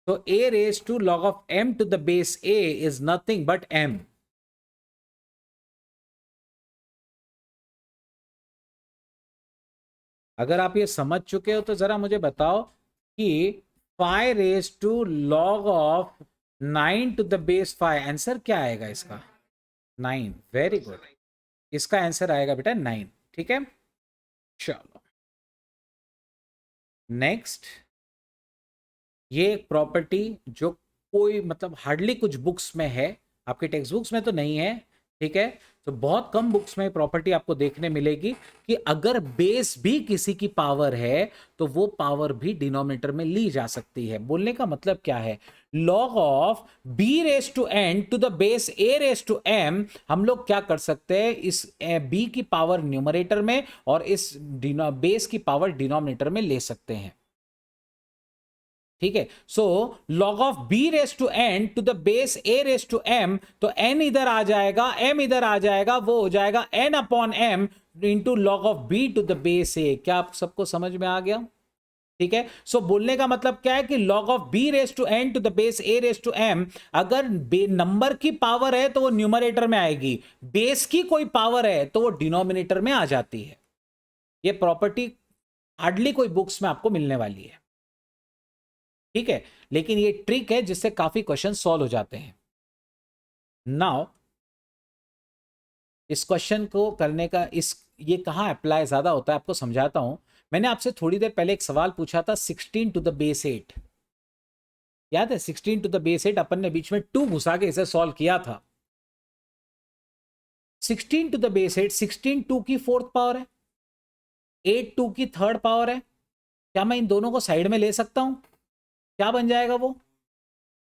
तो a raised to log of m to the base a is nothing but m। अगर आप ये समझ चुके हो तो जरा मुझे बताओ कि 5 raise to log of 9 to the base 5, answer क्या आएगा इसका? 9। वेरी गुड, इसका आंसर आएगा बेटा 9, ठीक है। चलो नेक्स्ट, ये एक प्रॉपर्टी जो कोई मतलब हार्डली कुछ बुक्स में है, आपके टेक्स्ट बुक्स में तो नहीं है, ठीक है। तो बहुत कम बुक्स में प्रॉपर्टी आपको देखने मिलेगी कि अगर बेस भी किसी की पावर है तो वो पावर भी डिनोमिनेटर में ली जा सकती है। बोलने का मतलब क्या है? Log of b raise to n to the base a raise to m, हम लोग क्या कर सकते हैं, इस b की पावर न्यूमरेटर में और इस बेस की पावर डिनोमिनेटर में ले सकते हैं, ठीक है। So log of b raise to n to the base a raise to m, तो n इधर आ जाएगा, m इधर आ जाएगा, वो हो जाएगा n upon m into log of b to the base a। क्या आप सबको समझ में आ गया? ठीक है। सो बोलने का मतलब क्या है कि log of b raise to n to the base a raise to m, अगर नंबर की पावर है तो वो न्यूमरेटर में आएगी, बेस की कोई पावर है तो वो डिनोमिनेटर में आ जाती है। ये प्रॉपर्टी हार्डली कोई बुक्स में आपको मिलने वाली है, ठीक है, लेकिन ये ट्रिक है जिससे काफी क्वेश्चन सॉल्व हो जाते हैं। नाउ इस क्वेश्चन को करने का ये कहां अप्लाई ज्यादा होता है आपको समझाता हूं। मैंने आपसे थोड़ी देर पहले एक सवाल पूछा था 16 टू द बेस 8, याद है? 16 टू द बेस 8 अपन ने बीच में 2 घुसा के इसे सॉल्व किया था। 16 टू द बेस 8, 16 2 की फोर्थ पावर है, 8 2 की थर्ड पावर है। क्या मैं इन दोनों को साइड में ले सकता हूं? क्या बन जाएगा वो?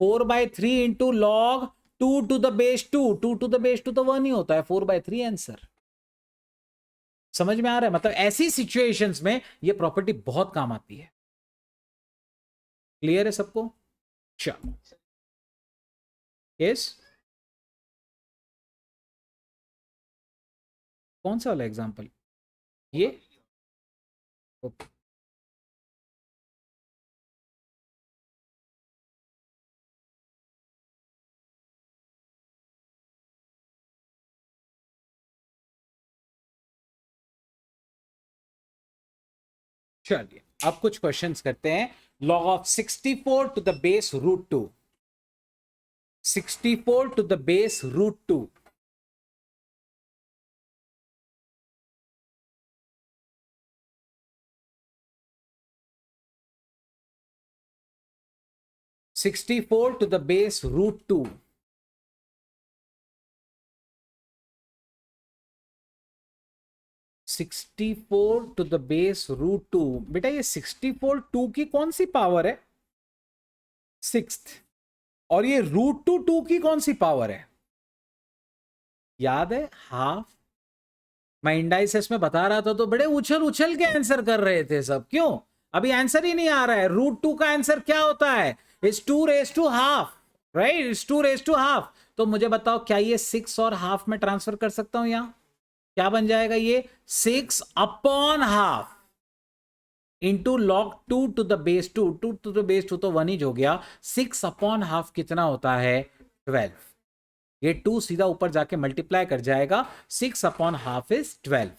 4/3 into log 2 to the base 2, 2 to the base 2 तो 1 ही होता है, 4/3 आंसर। समझ में आ रहा है? मतलब ऐसी सिचुएशंस में ये प्रॉपर्टी बहुत काम आती है। क्लियर है सबको? चलो यस, कौन सा वाला एग्जांपल? ये ओके, चलिए अब कुछ क्वेश्चंस करते हैं। Log of 64 to the base root 2, 64 to the base root 2, 64 to the base root 2, 64 to the base root 2। बेटा ये 64 2 की कौन सी पावर है? 6th। और ये रूट 2 2 की कौन सी पावर है? याद है? हाफ। मैं इंडाइसेस में बता रहा था तो बड़े उछल उछल के आंसर कर रहे थे सब, क्यों? अभी आंसर ही नहीं आ रहा है। रूट 2 का आंसर क्या होता है? Is 2 raise to half, right? Is 2 raise to half. तो मुझे बताओ क्या ये 6 और हाफ में ट्रांसफर कर सकता हूं? यहां क्या बन जाएगा? ये 6 upon half into log 2 to the base 2, 2 to the base 2 तो 1 ही हो गया। 6 अपॉन हाफ कितना होता है? 12। ये 2 सीधा ऊपर जाके मल्टीप्लाई कर जाएगा, 6 अपॉन हाफ इज 12।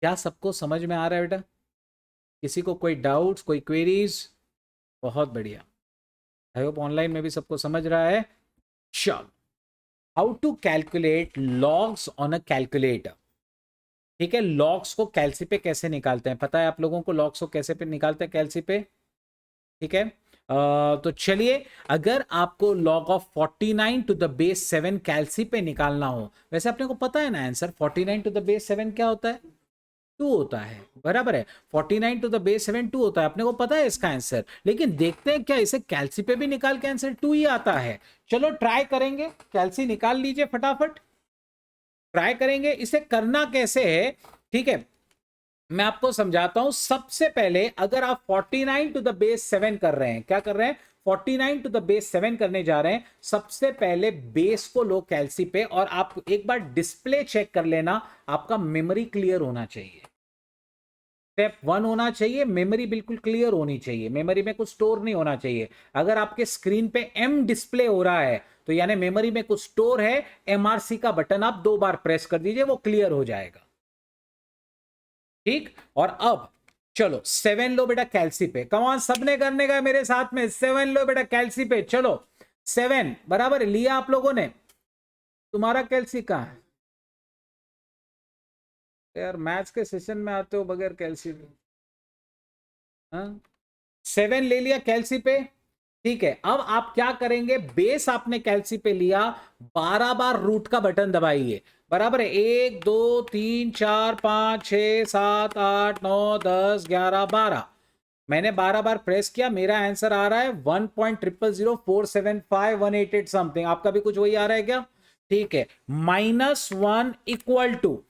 क्या सबको समझ में आ रहा है बेटा? किसी को कोई डाउट्स, कोई क्वेरीज? बहुत बढ़िया, आई होप ऑनलाइन में भी सबको समझ रहा है। चलो how to calculate logs on a calculator. ठीक है, लॉग्स को कैलसी पे कैसे निकालते हैं, पता है आप लोगों को लॉग्स को कैसे पे निकालते हैं कैलसी पे? ठीक है, तो चलिए, अगर आपको log of 49 to the base 7 calci पे निकालना हो, वैसे अपने को पता है ना आंसर 49 टू द बेस 7 क्या होता है? 2 होता है, बराबर है। 49 टू द बेस 7 2 होता है, अपने को पता है इसका आंसर। लेकिन देखते हैं क्या इसे कैलसी पे भी निकाल के आंसर 2 ही आता है। चलो ट्राई करेंगे, कैलसी निकाल लीजिए फटाफट, ट्राई करेंगे इसे करना कैसे है। ठीक है, मैं आपको समझाता हूं। सबसे पहले अगर आप 49 टू द बेस 7 कर रहे हैं, क्या कर रहे हैं? 49 टू द बेस 7 करने जा रहे हैं। सबसे पहले बेस को लो कैलसी पे, और आप एक बार डिस्प्ले चेक कर लेना, आपका मेमोरी क्लियर होना चाहिए। स्टेप 1 होना चाहिए, मेमोरी बिल्कुल क्लियर होनी चाहिए, मेमोरी में कुछ स्टोर नहीं होना चाहिए। अगर आपके स्क्रीन पे एम डिस्प्ले हो रहा है तो यानी मेमोरी में कुछ स्टोर है। एमआरसी का बटन आप 2 बार प्रेस कर दीजिए, वो क्लियर हो जाएगा। ठीक, और अब चलो 7 लो बेटा कैलसी पे, कमान सबने करने का मेरे साथ में। 7 लो बेटा कैलसी पे, चलो 7 बराबर लिया आप लोगों ने। तुम्हारा कैलसी कहां है यार? मैथ्स के सेशन में आते हो बगैर कैलसी पे? हाँ, 7 ले लिया कैलसी पे। ठीक है, अब आप क्या करेंगे, बेस आपने कैलसी पे लिया, 12 बार रूट का बटन दबाइए। बराबर है, 1 2 3 4 5 6 7 8 9 10 11 12। मैंने 12 बार प्रेस किया, मेरा आंसर आ रहा है 1.000475188 समथिंग। आपका भी कुछ वही आ रहा है क्या? ठीक है, -1 इक्वल टू,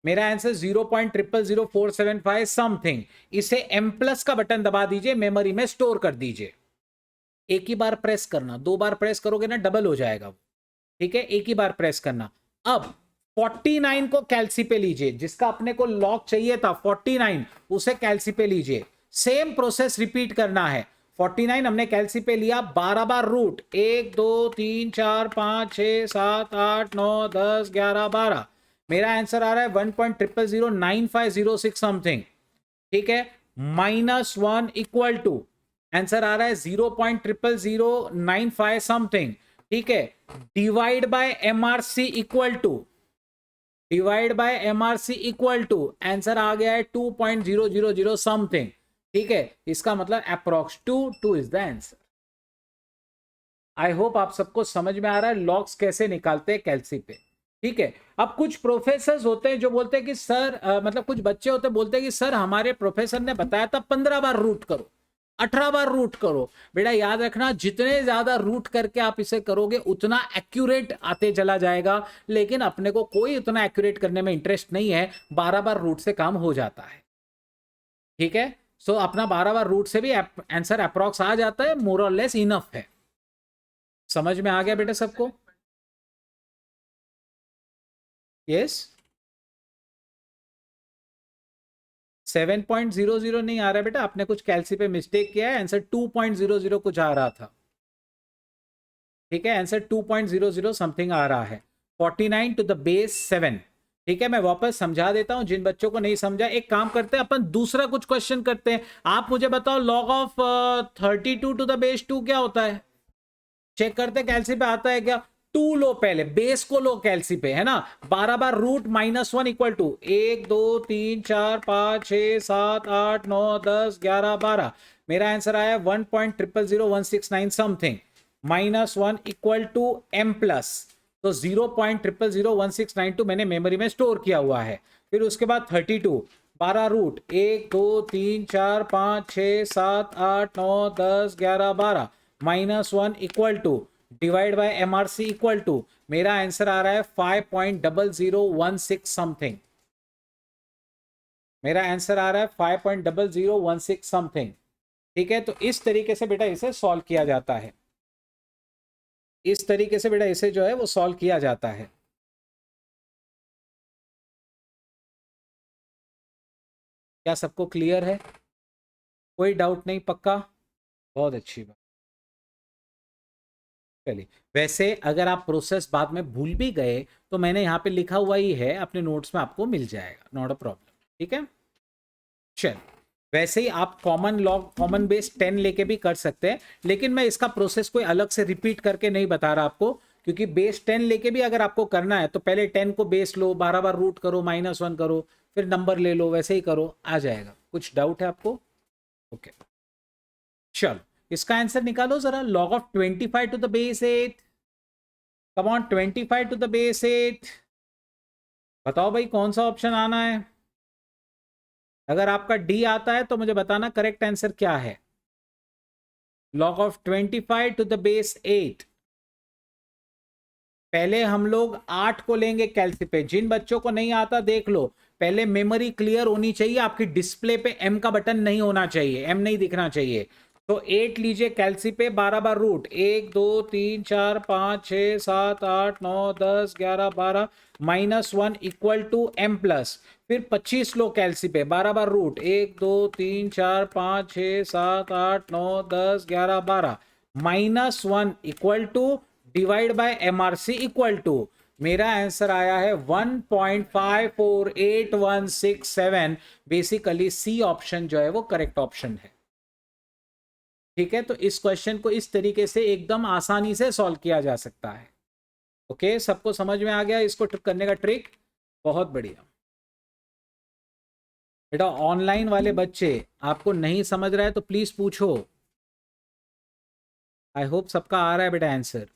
मेरा आंसर 0.0000475 समथिंग। इसे M प्लस का बटन दबा दीजिए, मेमोरी में स्टोर कर दीजिए। एक ही बार प्रेस करना, 2 बार प्रेस करोगे ना डबल हो जाएगा वो। ठीक है, एक ही बार प्रेस करना। अब 49 को कैलसी पे लीजिए, जिसका अपने को लॉक चाहिए था 49, उसे कैलसी पे लीजिए। सेम प्रोसेस रिपीट करना है। 49 हमने कैलसी पे लिया, 12 बार रूट, 1 2 3 4 5 6 7 8 9 10 11 12। मेरा आंसर आ रहा है 1.0009506 समथिंग। ठीक है, -1 इक्वल टू, आंसर आ रहा है 0.00095 समथिंग। ठीक है, divide by MRC equal to, divide by MRC equal to, answer आ गया है 2.000 समथिंग। ठीक है, इसका मतलब approx 2 is the answer. I hope आप सबको समझ में आ रहा है लॉग्स कैसे निकालते हैं कैलसी पे। ठीक है, अब कुछ प्रोफेसर होते हैं जो बोलते हैं कि सर मतलब कुछ बच्चे होते हैं बोलते हैं कि सर हमारे प्रोफेसर ने बताया था 15 बार रूट करो, 18 बार रूट करो। बेटा याद रखना, जितने ज्यादा रूट करके आप इसे करोगे उतना एक्यूरेट आते चला जाएगा। लेकिन अपने को कोई उतना एक्यूरेट करने में इंटरेस्ट नहीं है, 12 बार रूट से काम हो जाता है। ठीक है, सो अपना 12 बार रूट से भी आंसर अप्रॉक्स आ जाता है, मोर और लेस इनफ है। समझ में आ गया बेटा सबको? यस, 7.00 नहीं आ रहा है बेटा, आपने कुछ कैलसी पे मिस्टेक किया है, आंसर 2.00 कुछ आ रहा था। ठीक है, आंसर 2.00 समथिंग आ रहा है। 49 टू द बेस 7। ठीक है, मैं वापस समझा देता हूं जिन बच्चों को नहीं समझा। एक काम करते हैं अपन, दूसरा कुछ क्वेश्चन करते हैं। आप मुझे बताओ log of 32 to the base 2 क्या होता है? चेक करते कैलसी पे आता है क्या? 2 लो, पहले बेस को लो कैलसी पे, है ना। 12 बार रूट -1 इक्वल टू 1 2 3 4 5 6 7 8 9 10 11 12। मेरा आंसर आया 1.0000169 something. -1 equal to M plus, तो 0.0001692 मैंने मेमोरी में स्टोर किया हुआ है। फिर उसके बाद 32, 12 root 1 2 3 4 5 6 7 8 9 10 11 12, -1 equal to, divide by MRC equal to, मेरा आंसर आ रहा है 5.0016 समथिंग। मेरा आंसर आ रहा है 5.0016 समथिंग। ठीक है, तो इस तरीके से बेटा इसे सॉल्व किया जाता है। इस तरीके से बेटा इसे जो है वो सॉल्व किया जाता है। क्या सबको क्लियर है? कोई डाउट नहीं? पक्का? बहुत अच्छी बात। चलिए, वैसे अगर आप प्रोसेस बाद में भूल भी गए तो मैंने यहाँ पे लिखा हुआ ही है, अपने नोट्स में आपको मिल जाएगा, नॉट अ प्रॉब्लम। ठीक है, चल वैसे ही आप कॉमन लॉग कॉमन बेस 10 लेके भी कर सकते हैं, लेकिन मैं इसका प्रोसेस कोई अलग से रिपीट करके नहीं बता रहा आपको। क्योंकि बेस 10 लेके भी अगर आपको करना है तो पहले 10 को बेस लो, 12 बार रूट करो, -1 करो, फिर नंबर ले लो, वैसे ही करो, आ जाएगा। कुछ डाउट है आपको? ओके, चलो इसका आंसर निकालो जरा। log of 25 to the base 8, come on, 25 to the base 8, बताओ भाई कौन सा ऑप्शन आना है। अगर आपका डी आता है तो मुझे बताना करेक्ट आंसर क्या है। log of 25 to the base 8, पहले हम लोग 8 को लेंगे कैलसी। जिन बच्चों को नहीं आता देख लो, पहले मेमोरी क्लियर होनी चाहिए, आपकी डिस्प्ले पे एम का बटन नहीं होना चाहिए, एम नहीं दिखना चाहिए। तो 8 लीजिए कैलसी पे, 12 बार root, 1 2 3 4 5 6 7 8 9 10 11 12, -1 equal to M plus, फिर 25 लो कैलसी पे, 12 बार root, 1 2 3 4 5 6 7 8 9 10 11 12, -1 equal to divide by MRC equal to, मेरा आंसर आया है 1.548167। बेसिकली सी ऑप्शन जो है वो करेक्ट ऑप्शन है। ठीक है, तो इस क्वेश्चन को इस तरीके से एकदम आसानी से सॉल्व किया जा सकता है। ओके, सबको समझ में आ गया इसको करने का ट्रिक? बहुत बढ़िया बेटा। ऑनलाइन वाले बच्चे आपको नहीं समझ रहा है तो प्लीज पूछो। आई होप सबका आ रहा है बेटा आंसर।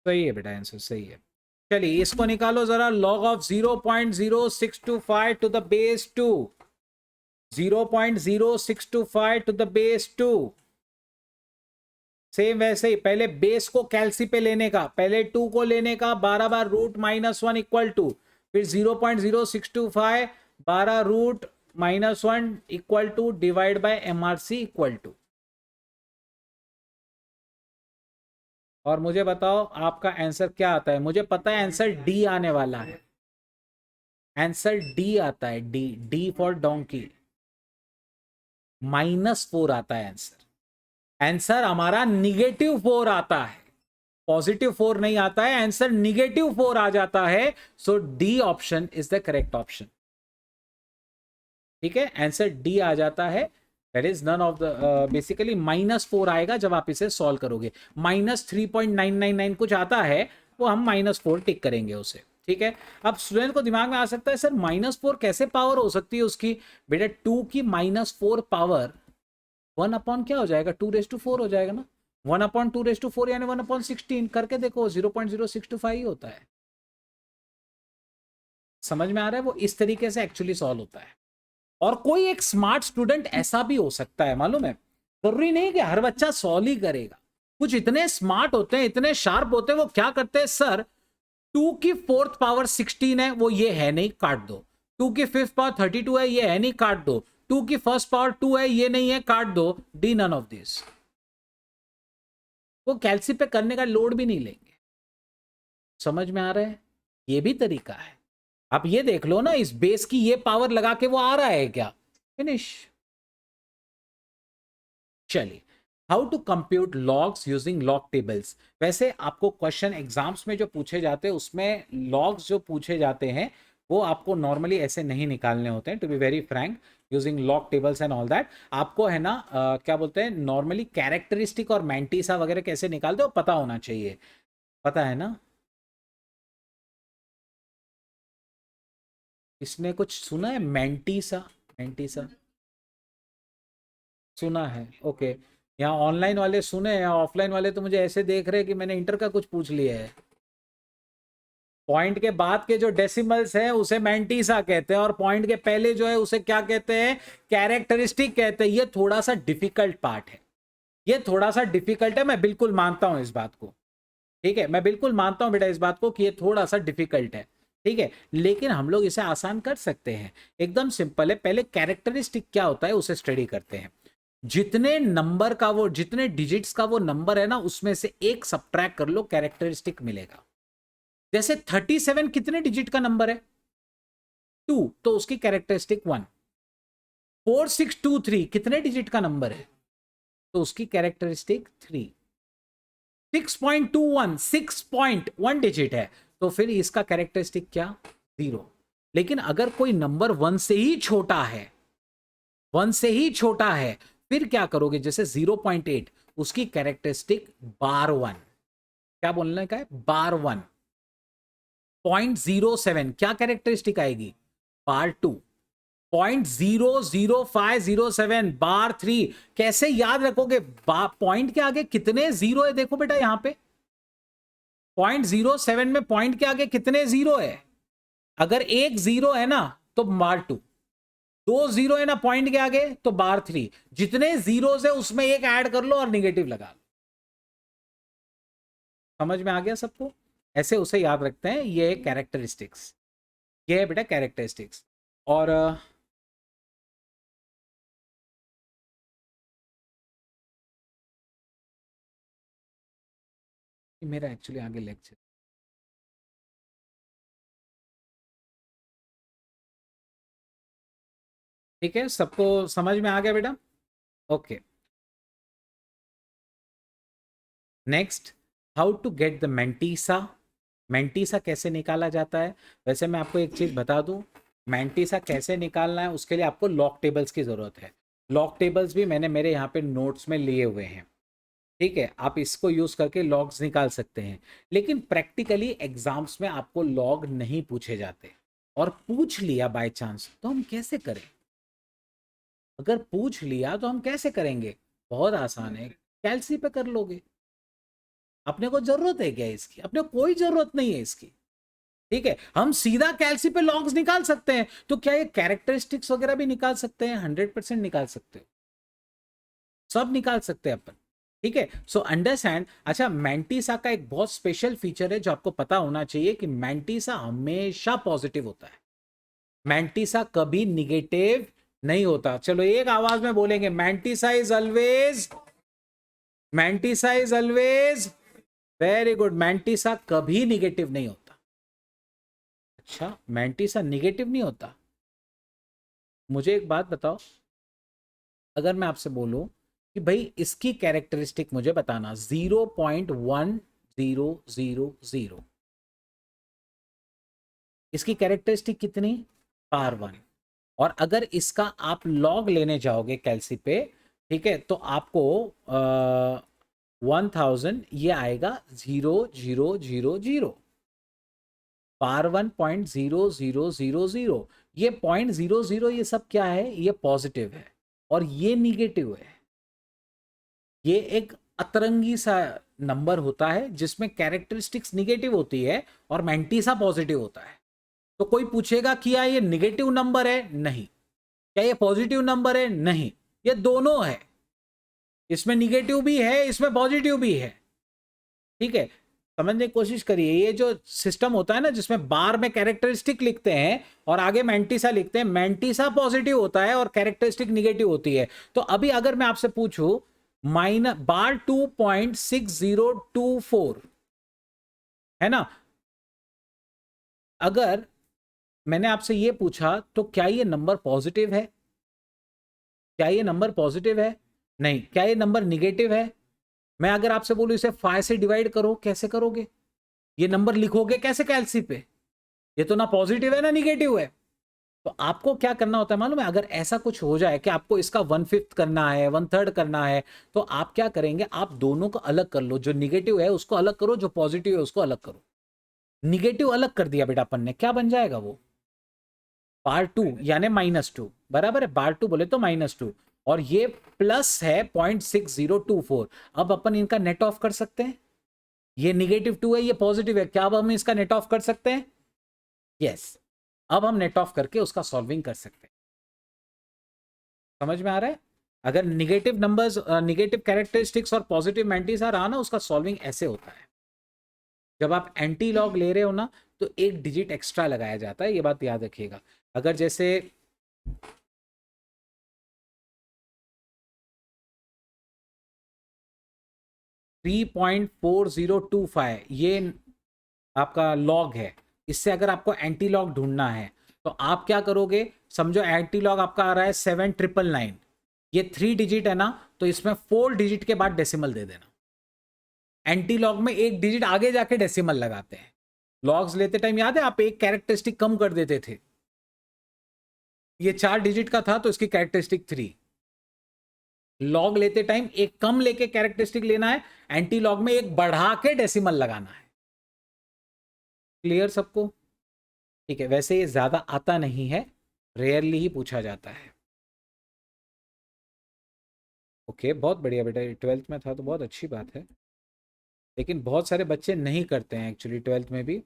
सही है बेटा, आंसर सही है। चलिए इसको निकालो जरा। log of 0.0625 to the base 2, 0.0625 to the base 2। Same वैसे ही पहले बेस को कैलसी पे लेने का, पहले 2 को लेने का, 12 बार रूट -1 इक्वल टू, फिर 0.0625 12 root -1 equal to divide by MRC equal to. और मुझे बताओ आपका आंसर क्या आता है। मुझे पता है आंसर डी आने वाला है, आंसर डी आता है, डी, डी फॉर डोंकी, -4 आता है आंसर। आंसर हमारा -4 आता है, +4 नहीं आता है, आंसर -4 आ जाता है। So D option is the correct option. ठीक है, आंसर डी आ जाता है। That is none of the, basically -4 आएगा जब आप इसे सॉल्व करोगे। -3.999 कुछ आता है, वो हम -4 टिक करेंगे उसे। ठीक है, अब स्टूडेंट को दिमाग में आ सकता है सर -4 कैसे पावर हो सकती है उसकी। बेटा 2 की -4 पावर 1 अपॉन क्या हो जाएगा, 2⁴ हो जाएगा ना। 1 अपॉन 2⁴ यानी 1/16 करके देखो, 0.0625 होता है। समझ में आ रहा है? वो इस तरीके से एक्चुअली सॉल्व होता है। और कोई एक स्मार्ट स्टूडेंट ऐसा भी हो सकता है, मालूम है, जरूरी नहीं कि हर बच्चा सॉल्व ही करेगा। कुछ इतने स्मार्ट होते हैं, इतने शार्प होते हैं, वो क्या करते हैं, सर 2 की 4th पावर 16 है, वो ये है नहीं, काट दो। 2 की 5th पावर 32 है, ये है नहीं, काट दो। 2 की 1st पावर 2 है, ये नहीं है, काट दो। D none of this. वो कैलसी पे करने का लोड भी नहीं लेंगे। समझ में आ रहा है? ये भी तरीका है। आप ये देख लो ना, इस बेस की ये पावर लगा के वो आ रहा है क्या? फिनिश। चलिए, how to compute logs using log tables. वैसे आपको क्वेश्चन एग्जाम्स में जो पूछे जाते हैं उसमें लॉग्स जो पूछे जाते हैं वो आपको नॉर्मली ऐसे नहीं निकालने होते हैं, to be very frank, using log tables and all that. आपको है ना क्या बोलते हैं, नॉर्मली कैरेक्टरिस्टिक और मैंटीसा वगैरह कैसे निकालते हो पता होना चाहिए। पता है ना? इसने कुछ सुना है मैंटीसा? मैंटीसा सुना है? ओके। यहाँ ऑनलाइन वाले सुने हैं, ऑफलाइन वाले तो मुझे ऐसे देख रहे हैं कि मैंने इंटर का कुछ पूछ लिया है। पॉइंट के बाद के जो डेसिमल्स हैं उसे मैंटीसा कहते हैं, और पॉइंट के पहले जो है उसे क्या कहते हैं, कैरेक्टरिस्टिक कहते हैं। ये थोड़ा सा डिफिकल्ट पार्ट है, ये थोड़ा सा डिफिकल्ट है, मैं बिल्कुल मानता हूं इस बात को। ठीक है, मैं बिल्कुल मानता हूं बेटा इस बात को कि ये थोड़ा सा डिफिकल्ट है। ठीक है, लेकिन हम लोग इसे आसान कर सकते हैं, एकदम सिंपल है। पहले कैरेक्टरिस्टिक क्या होता है उसे स्टडी करते हैं। जितने नंबर का वो, जितने डिजिट्स का वो नंबर है ना, उसमें से एक सब्ट्रैक्ट कर लो, कैरेक्टरिस्टिक मिलेगा। जैसे 37 कितने डिजिट का नंबर है? 2, तो उसकी कैरेक्टरिस्टिक 1। 4623 कितने डिजिट का नंबर है? तो उसकी कैरेक्टरिस्टिक 3। 6.21 6.1 डिजिट है, तो फिर इसका कैरेक्टरिस्टिक क्या? 0। लेकिन अगर कोई नंबर 1 से ही छोटा है 1 से ही छोटा है, फिर क्या करोगे, जैसे 0.8 उसकी कैरेक्टरिस्टिक बार 1, क्या बोलने का है, बार 1, 0.07 क्या कैरेक्टरिस्टिक आएगी, बार 2, 0.00507 बार 3। कैसे याद रखोगे, पॉइंट के आगे कितने जीरो है, देखो बेटा यहां पे 0.07 में पॉइंट के आगे कितने जीरो है, अगर एक जीरो है ना तो बार 2, 2 जीरो है ना पॉइंट के आगे तो बार 3, जितने जीरो है उसमें एक ऐड कर लो और निगेटिव लगा लो। समझ में आ गया सबको, ऐसे उसे याद रखते हैं, ये है कैरेक्टरिस्टिक्स, ये है बेटा कैरेक्टरिस्टिक्स। और मेरा एक्चुअली आगे लेक्चर, ठीक है, सबको समझ में आ गया बेटा, okay. Next, how to get the mantissa. Mantissa कैसे निकाला जाता है, वैसे मैं आपको एक चीज बता दूं, मेंटीसा कैसे निकालना है उसके लिए आपको लॉग टेबल्स की जरूरत है। लॉग टेबल्स भी मैंने मेरे यहाँ पे नोट्स में लिए हुए हैं, ठीक है, आप इसको यूज करके लॉग्स निकाल सकते हैं। लेकिन प्रैक्टिकली एग्जाम्स में आपको लॉग नहीं पूछे जाते, और पूछ लिया बाय चांस तो हम कैसे करें, अगर पूछ लिया तो हम कैसे करेंगे, बहुत आसान है, कैलसी पे कर लोगे। अपने को जरूरत है क्या इसकी, अपने को कोई जरूरत नहीं है इसकी, ठीक है, हम सीधा कैलसी पे लॉग्स निकाल सकते हैं, तो क्या ये कैरेक्टरिस्टिक्स वगैरह भी निकाल सकते हैं, 100% निकाल सकते हो, सब निकाल सकते हैं अपन, ठीक है। So understand. अच्छा, मैंटीसा का एक बहुत स्पेशल फीचर है जो आपको पता होना चाहिए कि मैंटीसा हमेशा पॉजिटिव होता है, मैंटीसा कभी निगेटिव नहीं होता। चलो एक आवाज में बोलेंगे, mantissa is always, mantissa is always, very good, mantissa कभी निगेटिव नहीं होता। अच्छा, मैंटीसा निगेटिव नहीं होता, मुझे एक बात बताओ, अगर मैं आपसे बोलूं कि भाई इसकी कैरेक्टरिस्टिक मुझे बताना, 0.1000, इसकी कैरेक्टरिस्टिक कितनी, बार 1, और अगर इसका आप लॉग लेने जाओगे कैलसी पे, ठीक है, तो आपको 1000 ये आएगा 0.000, बार 1.0000, ये 0.00, ये सब क्या है, ये पॉजिटिव है और ये निगेटिव है। ये एक अतरंगी सा नंबर होता है जिसमें कैरेक्टरिस्टिक्स निगेटिव होती है और मैंटीसा पॉजिटिव होता है। तो कोई पूछेगा कि क्या ये निगेटिव नंबर है, नहीं। क्या ये पॉजिटिव नंबर है, नहीं। ये दोनों है, इसमें निगेटिव भी है, इसमें पॉजिटिव भी है, ठीक है। समझने की कोशिश करिए, ये जो सिस्टम होता है ना जिसमें बार में कैरेक्टरिस्टिक लिखते हैं और आगे मैंटीसा लिखते हैं, मैंटीसा पॉजिटिव होता है और कैरेक्टरिस्टिक निगेटिव होती है। तो अभी अगर मैं आपसे पूछूं बार 2.6024 है ना, अगर मैंने आपसे ये पूछा तो क्या ये नंबर पॉजिटिव है, क्या ये नंबर पॉजिटिव है, नहीं। क्या ये नंबर निगेटिव है, मैं अगर आपसे बोलूं इसे 5 से डिवाइड करो, कैसे करोगे, ये नंबर लिखोगे कैसे कैलसी पे, ये तो ना पॉजिटिव है ना निगेटिव है। तो आपको क्या करना होता है मालूम है, अगर ऐसा कुछ हो जाए कि आपको इसका 1/5 करना है, 1/3 करना है, तो आप क्या करेंगे, आप दोनों को अलग कर लो, जो निगेटिव है उसको अलग करो, जो पॉजिटिव है उसको अलग करो। निगेटिव अलग कर दिया बेटा अपन ने, क्या बन जाएगा वो, बार 2 यानी -2, बराबर है, बार 2 बोले तो -2, और ये प्लस है 0.6024। अब अपन इनका नेट ऑफ कर सकते हैं, ये -2 है, ये पॉजिटिव है, क्या अब हम इसका नेट ऑफ कर सकते हैं, यस। अब हम नेट ऑफ करके उसका सॉल्विंग कर सकते हैं। समझ में आ रहा है, अगर निगेटिव नंबर्स, निगेटिव कैरेक्टरिस्टिक्स और पॉजिटिव मैंटीसा रहा ना, उसका सॉल्विंग ऐसे होता है। जब आप एंटी लॉग ले रहे हो ना तो एक डिजिट एक्स्ट्रा लगाया जाता है, ये बात याद रखिएगा। अगर जैसे 3.4025 ये आपका लॉग है, इससे अगर आपको एंटी लॉग ढूंढना है तो आप क्या करोगे, समझो एंटी लॉग आपका आ रहा है 7999, ये 3 डिजिट है ना, तो इसमें 4 डिजिट के बाद डेसिमल दे देना। एंटी लॉग में एक डिजिट आगे जाके डेसिमल लगाते हैं, लॉग्स लेते टाइम याद है आप एक कैरेक्टरिस्टिक कम कर देते थे, ये 4 डिजिट का था तो इसकी कैरेक्टरिस्टिक 3। लॉग लेते टाइम एक कम लेके कैरेक्टरिस्टिक लेना है, एंटी लॉग में एक बढ़ा के डेसिमल लगाना है। क्लियर सबको? ठीक है, वैसे ये ज्यादा आता नहीं है, रेयरली ही पूछा जाता है। ओके, बहुत बढ़िया बेटा, 12th में था तो बहुत अच्छी बात है, लेकिन बहुत सारे बच्चे नहीं करते हैं एक्चुअली 12th में भी।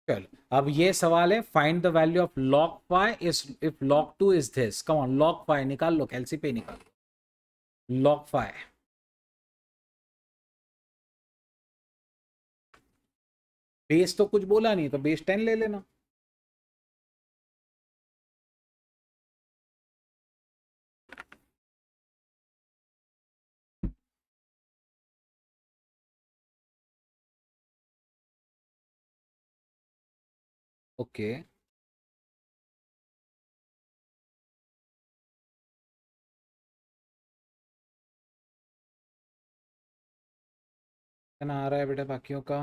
चलो, अब ये सवाल है, find the value of log five is if log 2 is this. Come on, log five निकाल लो, कैलसी पे निकाल लो log फाइ। बेस तो कुछ बोला नहीं, तो बेस 10 ले लेना। ओके, कितना आ रहा है बेटा बाकियों का?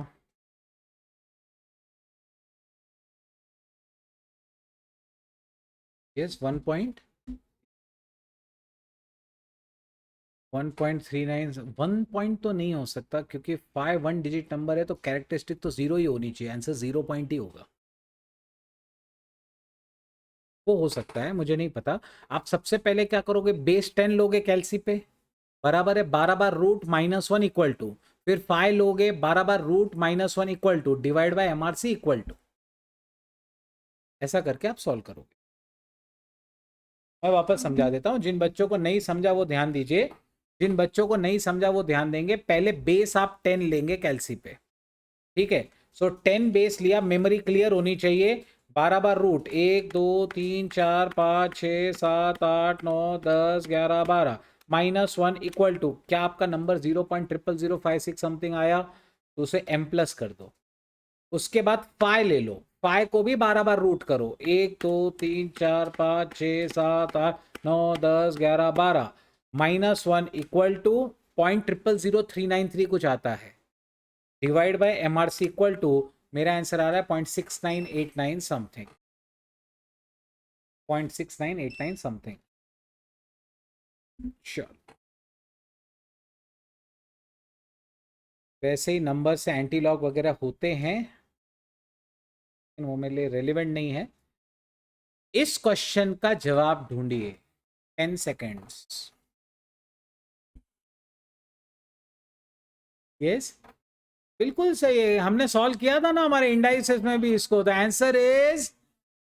यस, 1.39। 1 पॉइंट तो नहीं हो सकता, क्योंकि 5 1 डिजिट नंबर है, तो कैरेक्टरिस्टिक तो 0 ही होनी चाहिए, आंसर 0 पॉइंट ही होगा। वो हो सकता है, मुझे नहीं पता। आप सबसे पहले क्या करोगे, बेस 10 लोगे कैलसी पे, बराबर है 12 बार रूट -1 इक्वल टू, फिर 5 लोगे 12 बार root -1 equal to, divide by MRC equal to. ऐसा करके आप सॉल्व करोगे। मैं वापस समझा देता हूं, जिन बच्चों को नहीं समझा वो ध्यान दीजिए, जिन बच्चों को नहीं समझा वो ध्यान देंगे। पहले बेस आप 10 लेंगे कैलसी पे, ठीक है? सो 10 बेस लिया, मेमोरी क्लियर होनी चाहिए। 12 बार रूट 1 2 3 4 5 6 7 8 9 10 11 12 -1 इक्वल टू, क्या आपका नंबर 0.000056 समथिंग आया, तो उसे m प्लस कर दो। उसके बाद फाइ ले लो, फाइ को भी 12 बार रूट करो, 1 2 3 4 5 6 7 8 9 10 11 12 -1 इक्वल टू 0.000393 कुछ आता है, divide by MRC equal to, मेरा आंसर आ रहा है 0.6989 समथिंग, 0.6989 समथिंग। चलो, वैसे ही नंबर से एंटी लॉग वगैरह होते हैं, वो मेरे लिए रेलिवेंट नहीं है। इस क्वेश्चन का जवाब ढूंढिए, 10 सेकेंड्स। यस, बिल्कुल सही है, हमने सॉल्व किया था ना हमारे इंडाइसेस में भी इसको। The answer is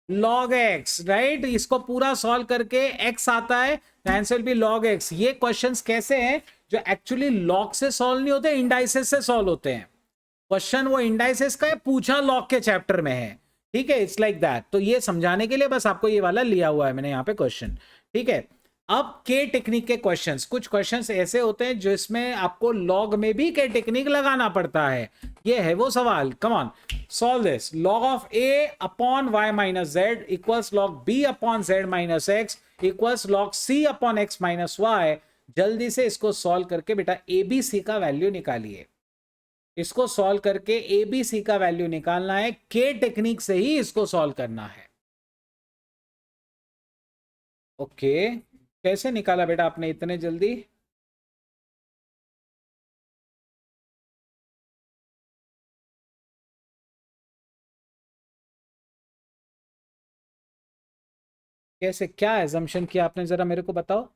log x, right? इसको पूरा सॉल्व करके x आता है, आंसर भी log x। ये क्वेश्चंस कैसे हैं जो एक्चुअली log से सॉल्व नहीं होते, इंडाइसेस से सॉल्व होते हैं। क्वेश्चन वो इंडाइसेस का है, पूछा लॉग के चैप्टर में है, ठीक है? It's like that. तो ये समझाने के लिए बस आपको ये वाला लिया हुआ है मैंने यहाँ पे क्वेश्चन, ठीक है? अब के टेक्निक के क्वेश्चंस, कुछ क्वेश्चंस ऐसे होते हैं जो इसमें आपको लॉग में भी के टेक्निक लगाना पड़ता है। ये है वो सवाल, come on solve this. log of a upon y minus z equals log b upon z minus x equals log c upon x minus y। जल्दी से इसको सॉल्व करके बेटा abc का वैल्यू निकालिए। इसको सॉल्व करके एबीसी का वैल्यू निकालना है, के टेक्निक से ही इसको सॉल्व करना है। ओके, कैसे निकाला बेटा आपने इतने जल्दी? कैसे, क्या एजम्पशन किया आपने, जरा मेरे को बताओ।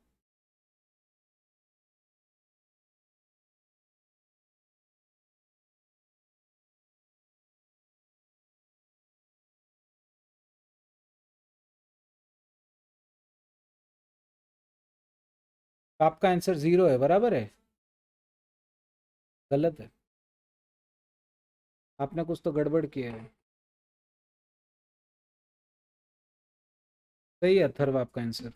आपका आंसर 0 है, बराबर है? गलत है, आपने कुछ तो गड़बड़ किया है। सही है अथर्व आपका answer.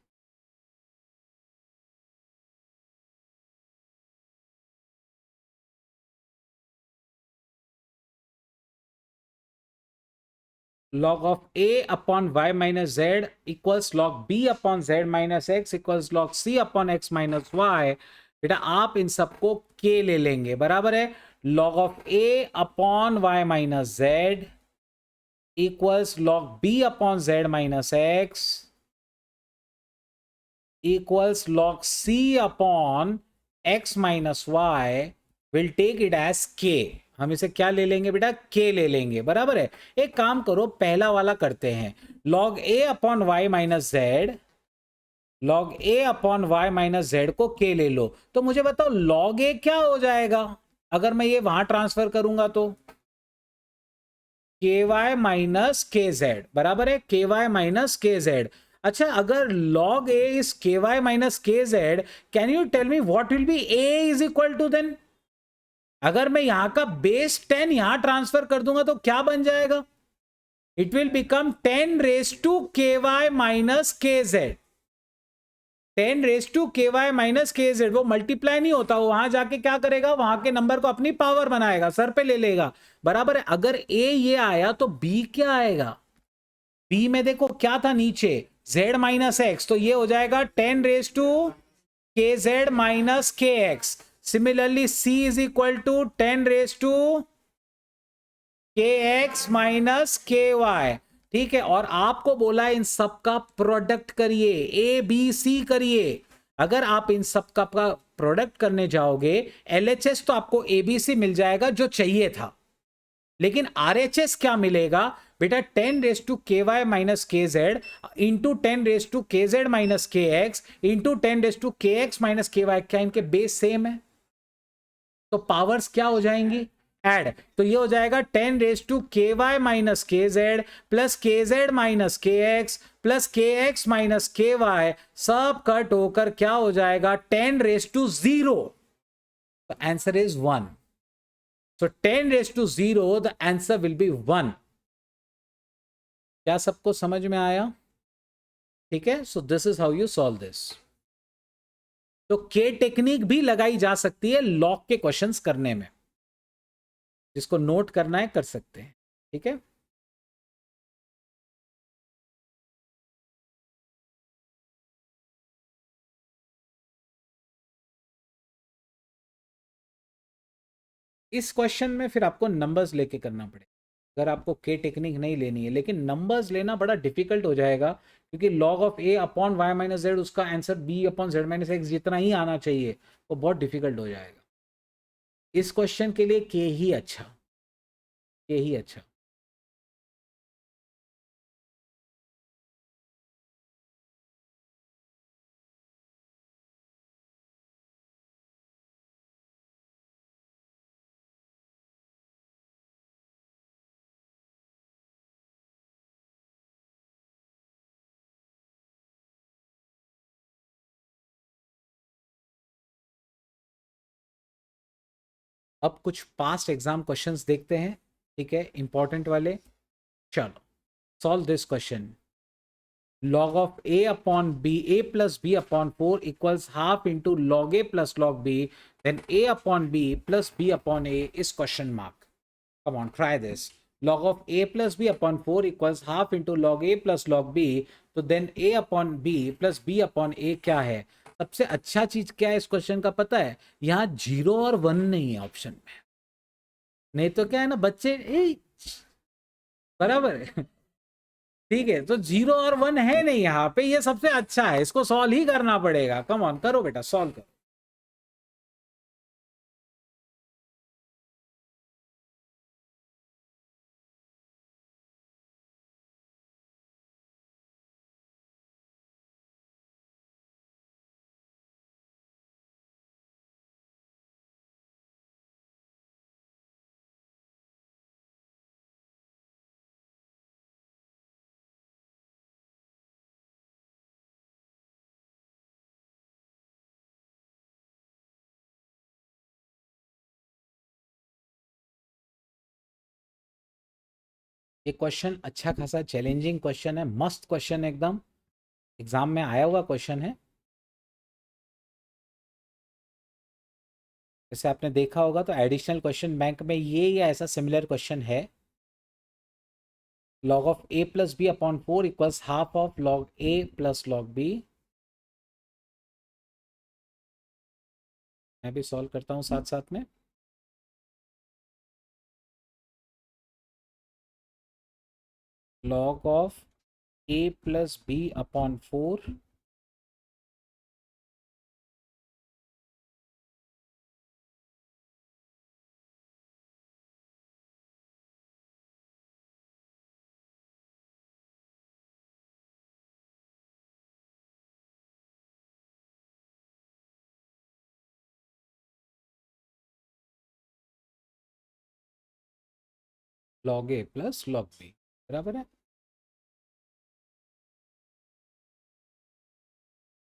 log of a upon y minus z equals log b upon z minus x equals log c upon x minus y। बेटा आप इन सबको k ले लेंगे, बराबर है? log of a upon y minus z equals log b upon z minus x equals log c upon x minus y, will take it as k. हम इसे क्या ले लेंगे बेटा, k ले लेंगे, बराबर है. एक काम करो, पहला वाला करते हैं. log a upon y minus z, log a upon y minus z को k ले लो. तो मुझे बताओ log a क्या हो जाएगा अगर मैं ये वहां ट्रांसफर करूंगा तो ky माइनस के जेड, बराबर है, ky माइनस के जेड. अच्छा, अगर log a is ky minus के Z, can you tell me what will be a is equal to then? अगर मैं यहां का बेस 10 यहां ट्रांसफर कर दूंगा तो क्या बन जाएगा? It will become 10 raise to ky minus के z. 10 raise to k y minus के जेड, वो मल्टीप्लाई नहीं होता, वो वहां जाके क्या करेगा, वहां के नंबर को अपनी पावर बनाएगा, सर पे ले लेगा, बराबर है. अगर ए ये आया तो बी क्या आएगा? बी में देखो क्या था नीचे, z माइनस एक्स, तो ये हो जाएगा 10 raise to k z minus k x. Similarly c is equal to 10 raise to k x minus k y. ठीक है, और आपको बोला इन सब का प्रोडक्ट करिए, ए बी सी करिए. अगर आप इन सब का प्रोडक्ट करने जाओगे, एलएचएस तो आपको एबीसी मिल जाएगा जो चाहिए था, लेकिन आरएचएस क्या मिलेगा बेटा? 10 raise to k y minus के Z into 10 raise to k z minus k x into 10 raise to k x minus k Y. क्या इनके बेस सेम है? तो पावर्स क्या हो जाएंगी? ऐड. तो ये हो जाएगा 10 raise to k y minus के जेड प्लस के z minus k x plus के एक्स माइनस के वाई, सब कट होकर क्या हो जाएगा? 10 रेज टू 0. तो answer is 1. So 10 raised to 0, the answer will be 1. क्या सबको समझ में आया? ठीक है, so this is how you solve this. तो के टेक्निक भी लगाई जा सकती है लॉग के क्वेश्चंस करने में, जिसको नोट करना है कर सकते हैं. ठीक है, इस क्वेश्चन में फिर आपको नंबर्स लेके करना पड़ेगा अगर आपको के टेक्निक नहीं लेनी है, लेकिन नंबर्स लेना बड़ा डिफिकल्ट हो जाएगा, क्योंकि log of A upon Y minus Z, उसका answer B upon Z minus X जितना ही आना चाहिए, वो बहुत डिफिकल्ट हो जाएगा. इस क्वेश्चन के लिए के ही अच्छा, के ही अच्छा. अब कुछ पास्ट एग्जाम क्वेश्चंस देखते हैं. ठीक है, इंपॉर्टेंट वाले. चलो, solve this question. log of a upon b, a plus b upon 4 equals half into log a plus log b, then a upon b plus b upon a is question mark. Come on, try this. Log of a plus b upon 4 equals half into log a plus log b, तो then a upon b plus b upon a क्या है? सबसे अच्छा चीज क्या है इस क्वेश्चन का पता है? यहाँ 0 और 1 नहीं है ऑप्शन में, नहीं तो क्या है ना बच्चे, बराबर है. ठीक है, तो 0 और 1 है नहीं यहाँ पे, ये सबसे अच्छा है, इसको सॉल्व ही करना पड़ेगा. कम ऑन करो बेटा, सॉल्व करो. ये क्वेश्चन अच्छा खासा चैलेंजिंग क्वेश्चन है, मस्त क्वेश्चन है, एकदम एग्जाम में आया हुआ क्वेश्चन है. जैसे आपने देखा होगा तो एडिशनल क्वेश्चन बैंक में ये या ऐसा सिमिलर क्वेश्चन है. log of a plus B upon 4 equals half of log a plus log b. मैं भी सॉल्व करता हूँ साथ साथ में. log of a plus b upon 4 log a plus log b, बराबर है।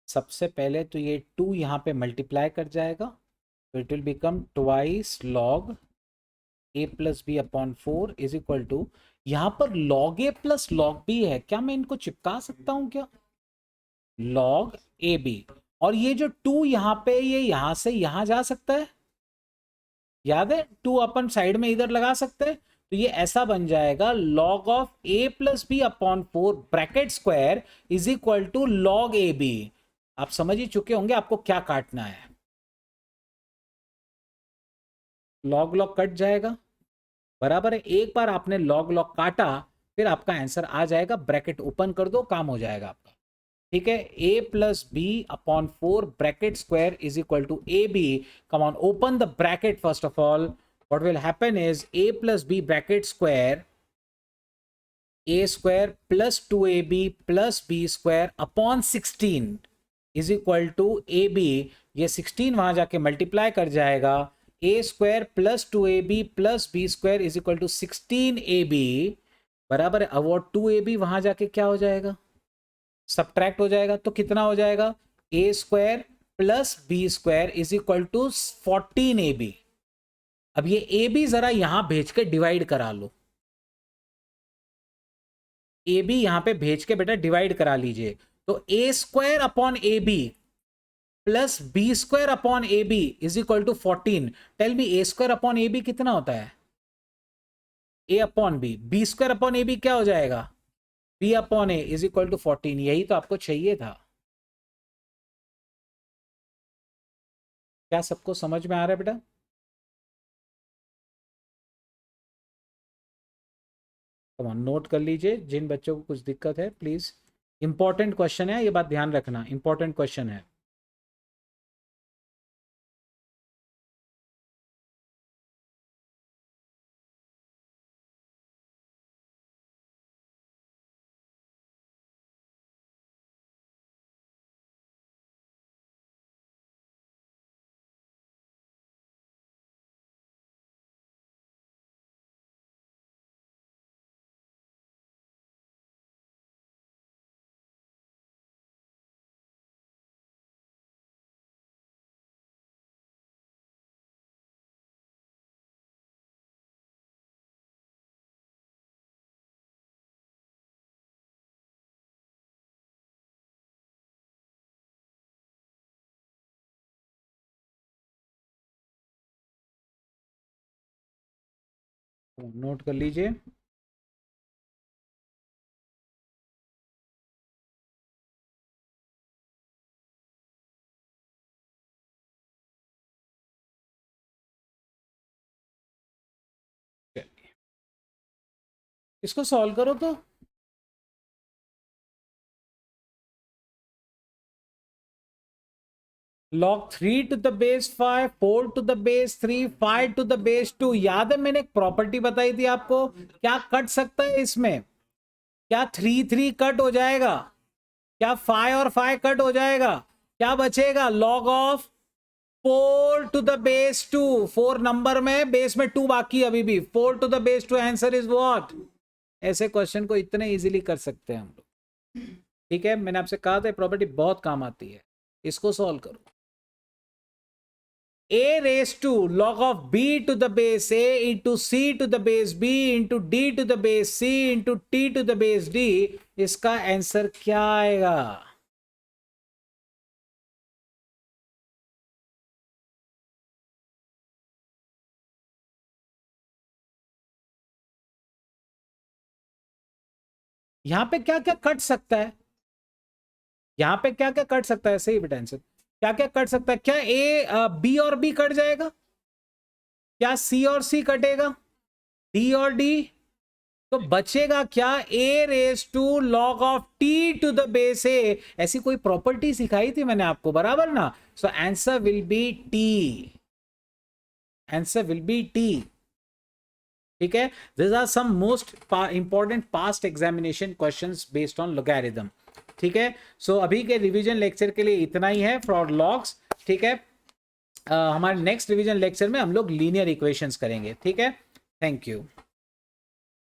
सबसे पहले तो ये 2 यहाँ पे मल्टीप्लाई कर जाएगा, तो it will become twice log a plus B upon 4 is equal to, यहाँ पर log a plus log b है, क्या मैं इनको चिपका सकता हूँ क्या? log ए बी, और ये जो 2 यहाँ पे, ये यहाँ से यहाँ जा सकता है, याद है 2 अपन साइड में इधर लगा सकते हैं, तो ये ऐसा बन जाएगा log of a plus B upon 4 bracket square is equal to log a b. आप समझ ही चुके होंगे आपको क्या काटना है, लॉग लॉग कट जाएगा, बराबर है। एक बार आपने लॉग लॉग काटा, फिर आपका आंसर आ जाएगा, ब्रैकेट ओपन कर दो, काम हो जाएगा आपका। ठीक है, a plus B upon 4 bracket square is equal to A B. Come on, open the bracket first of all. What will happen is a plus B bracket square, a square plus 2ab plus b square upon 16 is equal to A B. ये 16 वहां जाके मल्टीप्लाई कर जाएगा, a square plus 2ab plus b square is equal to 16ab, बराबर है। अब वो 2ab वहां जाके क्या हो जाएगा, सब्ट्रैक्ट हो जाएगा, तो कितना हो जाएगा, A square plus B square is equal to 14ab। अब ये ए बी जरा यहां भेज के डिवाइड करा लो, ए बी यहां पे भेज के बेटा डिवाइड करा लीजिए, तो A square upon A B plus B square upon A B is equal to 14। Tell me A square upon A B कितना होता है, A upon B, B square upon A B क्या हो जाएगा, B upon A is equal to 14। यही तो आपको चाहिए था। क्या सबको समझ में आ रहा है बेटा? नोट कर लीजिए, जिन बच्चों को कुछ दिक्कत है प्लीज, इंपॉर्टेंट क्वेश्चन है, ये बात ध्यान रखना, इंपॉर्टेंट क्वेश्चन है। नोट कर लीजिए। इसको सॉल्व करो तो, log 3 to the base 5, 4 to the base 3, 5 to the base 2। याद है मैंने एक प्रॉपर्टी बताई थी आपको, क्या कट सकता है इसमें, क्या 3 3 कट हो जाएगा, क्या 5 और 5 कट हो जाएगा, क्या बचेगा, log of 4 to the base 2। 4 number में, बेस में 2 बाकी अभी भी, 4 to the base 2 answer is what. ऐसे क्वेश्चन को इतने इजीली कर सकते हैं हम लोग। ठीक है, मैंने आपसे कहा था प्रॉपर्टी बहुत काम आती है, इसको सॉल्व करो। a raised to log of b to the base a into c to the base b into d to the base c into t to the base d, इसका आंसर क्या आएगा? यहां पे क्या क्या कट सकता है, यहां पे क्या क्या कट सकता है, सही बेटा आंसर क्या क्या कट सकता है, क्या ए बी और बी कट जाएगा, क्या सी और सी कटेगा, डी और डी, तो बचेगा क्या, a raise to log of t to the base a, ऐसी कोई प्रॉपर्टी सिखाई थी मैंने आपको, बराबर ना। So answer will be t, answer will be t। ठीक है, this are some most important past examination questions based on logarithm. ठीक है, सो अभी के रिवीजन लेक्चर के लिए इतना ही है फॉर लॉग्स। ठीक है, हमारे नेक्स्ट रिवीजन लेक्चर में हम लोग लीनियर इक्वेशंस करेंगे। ठीक है, थैंक यू।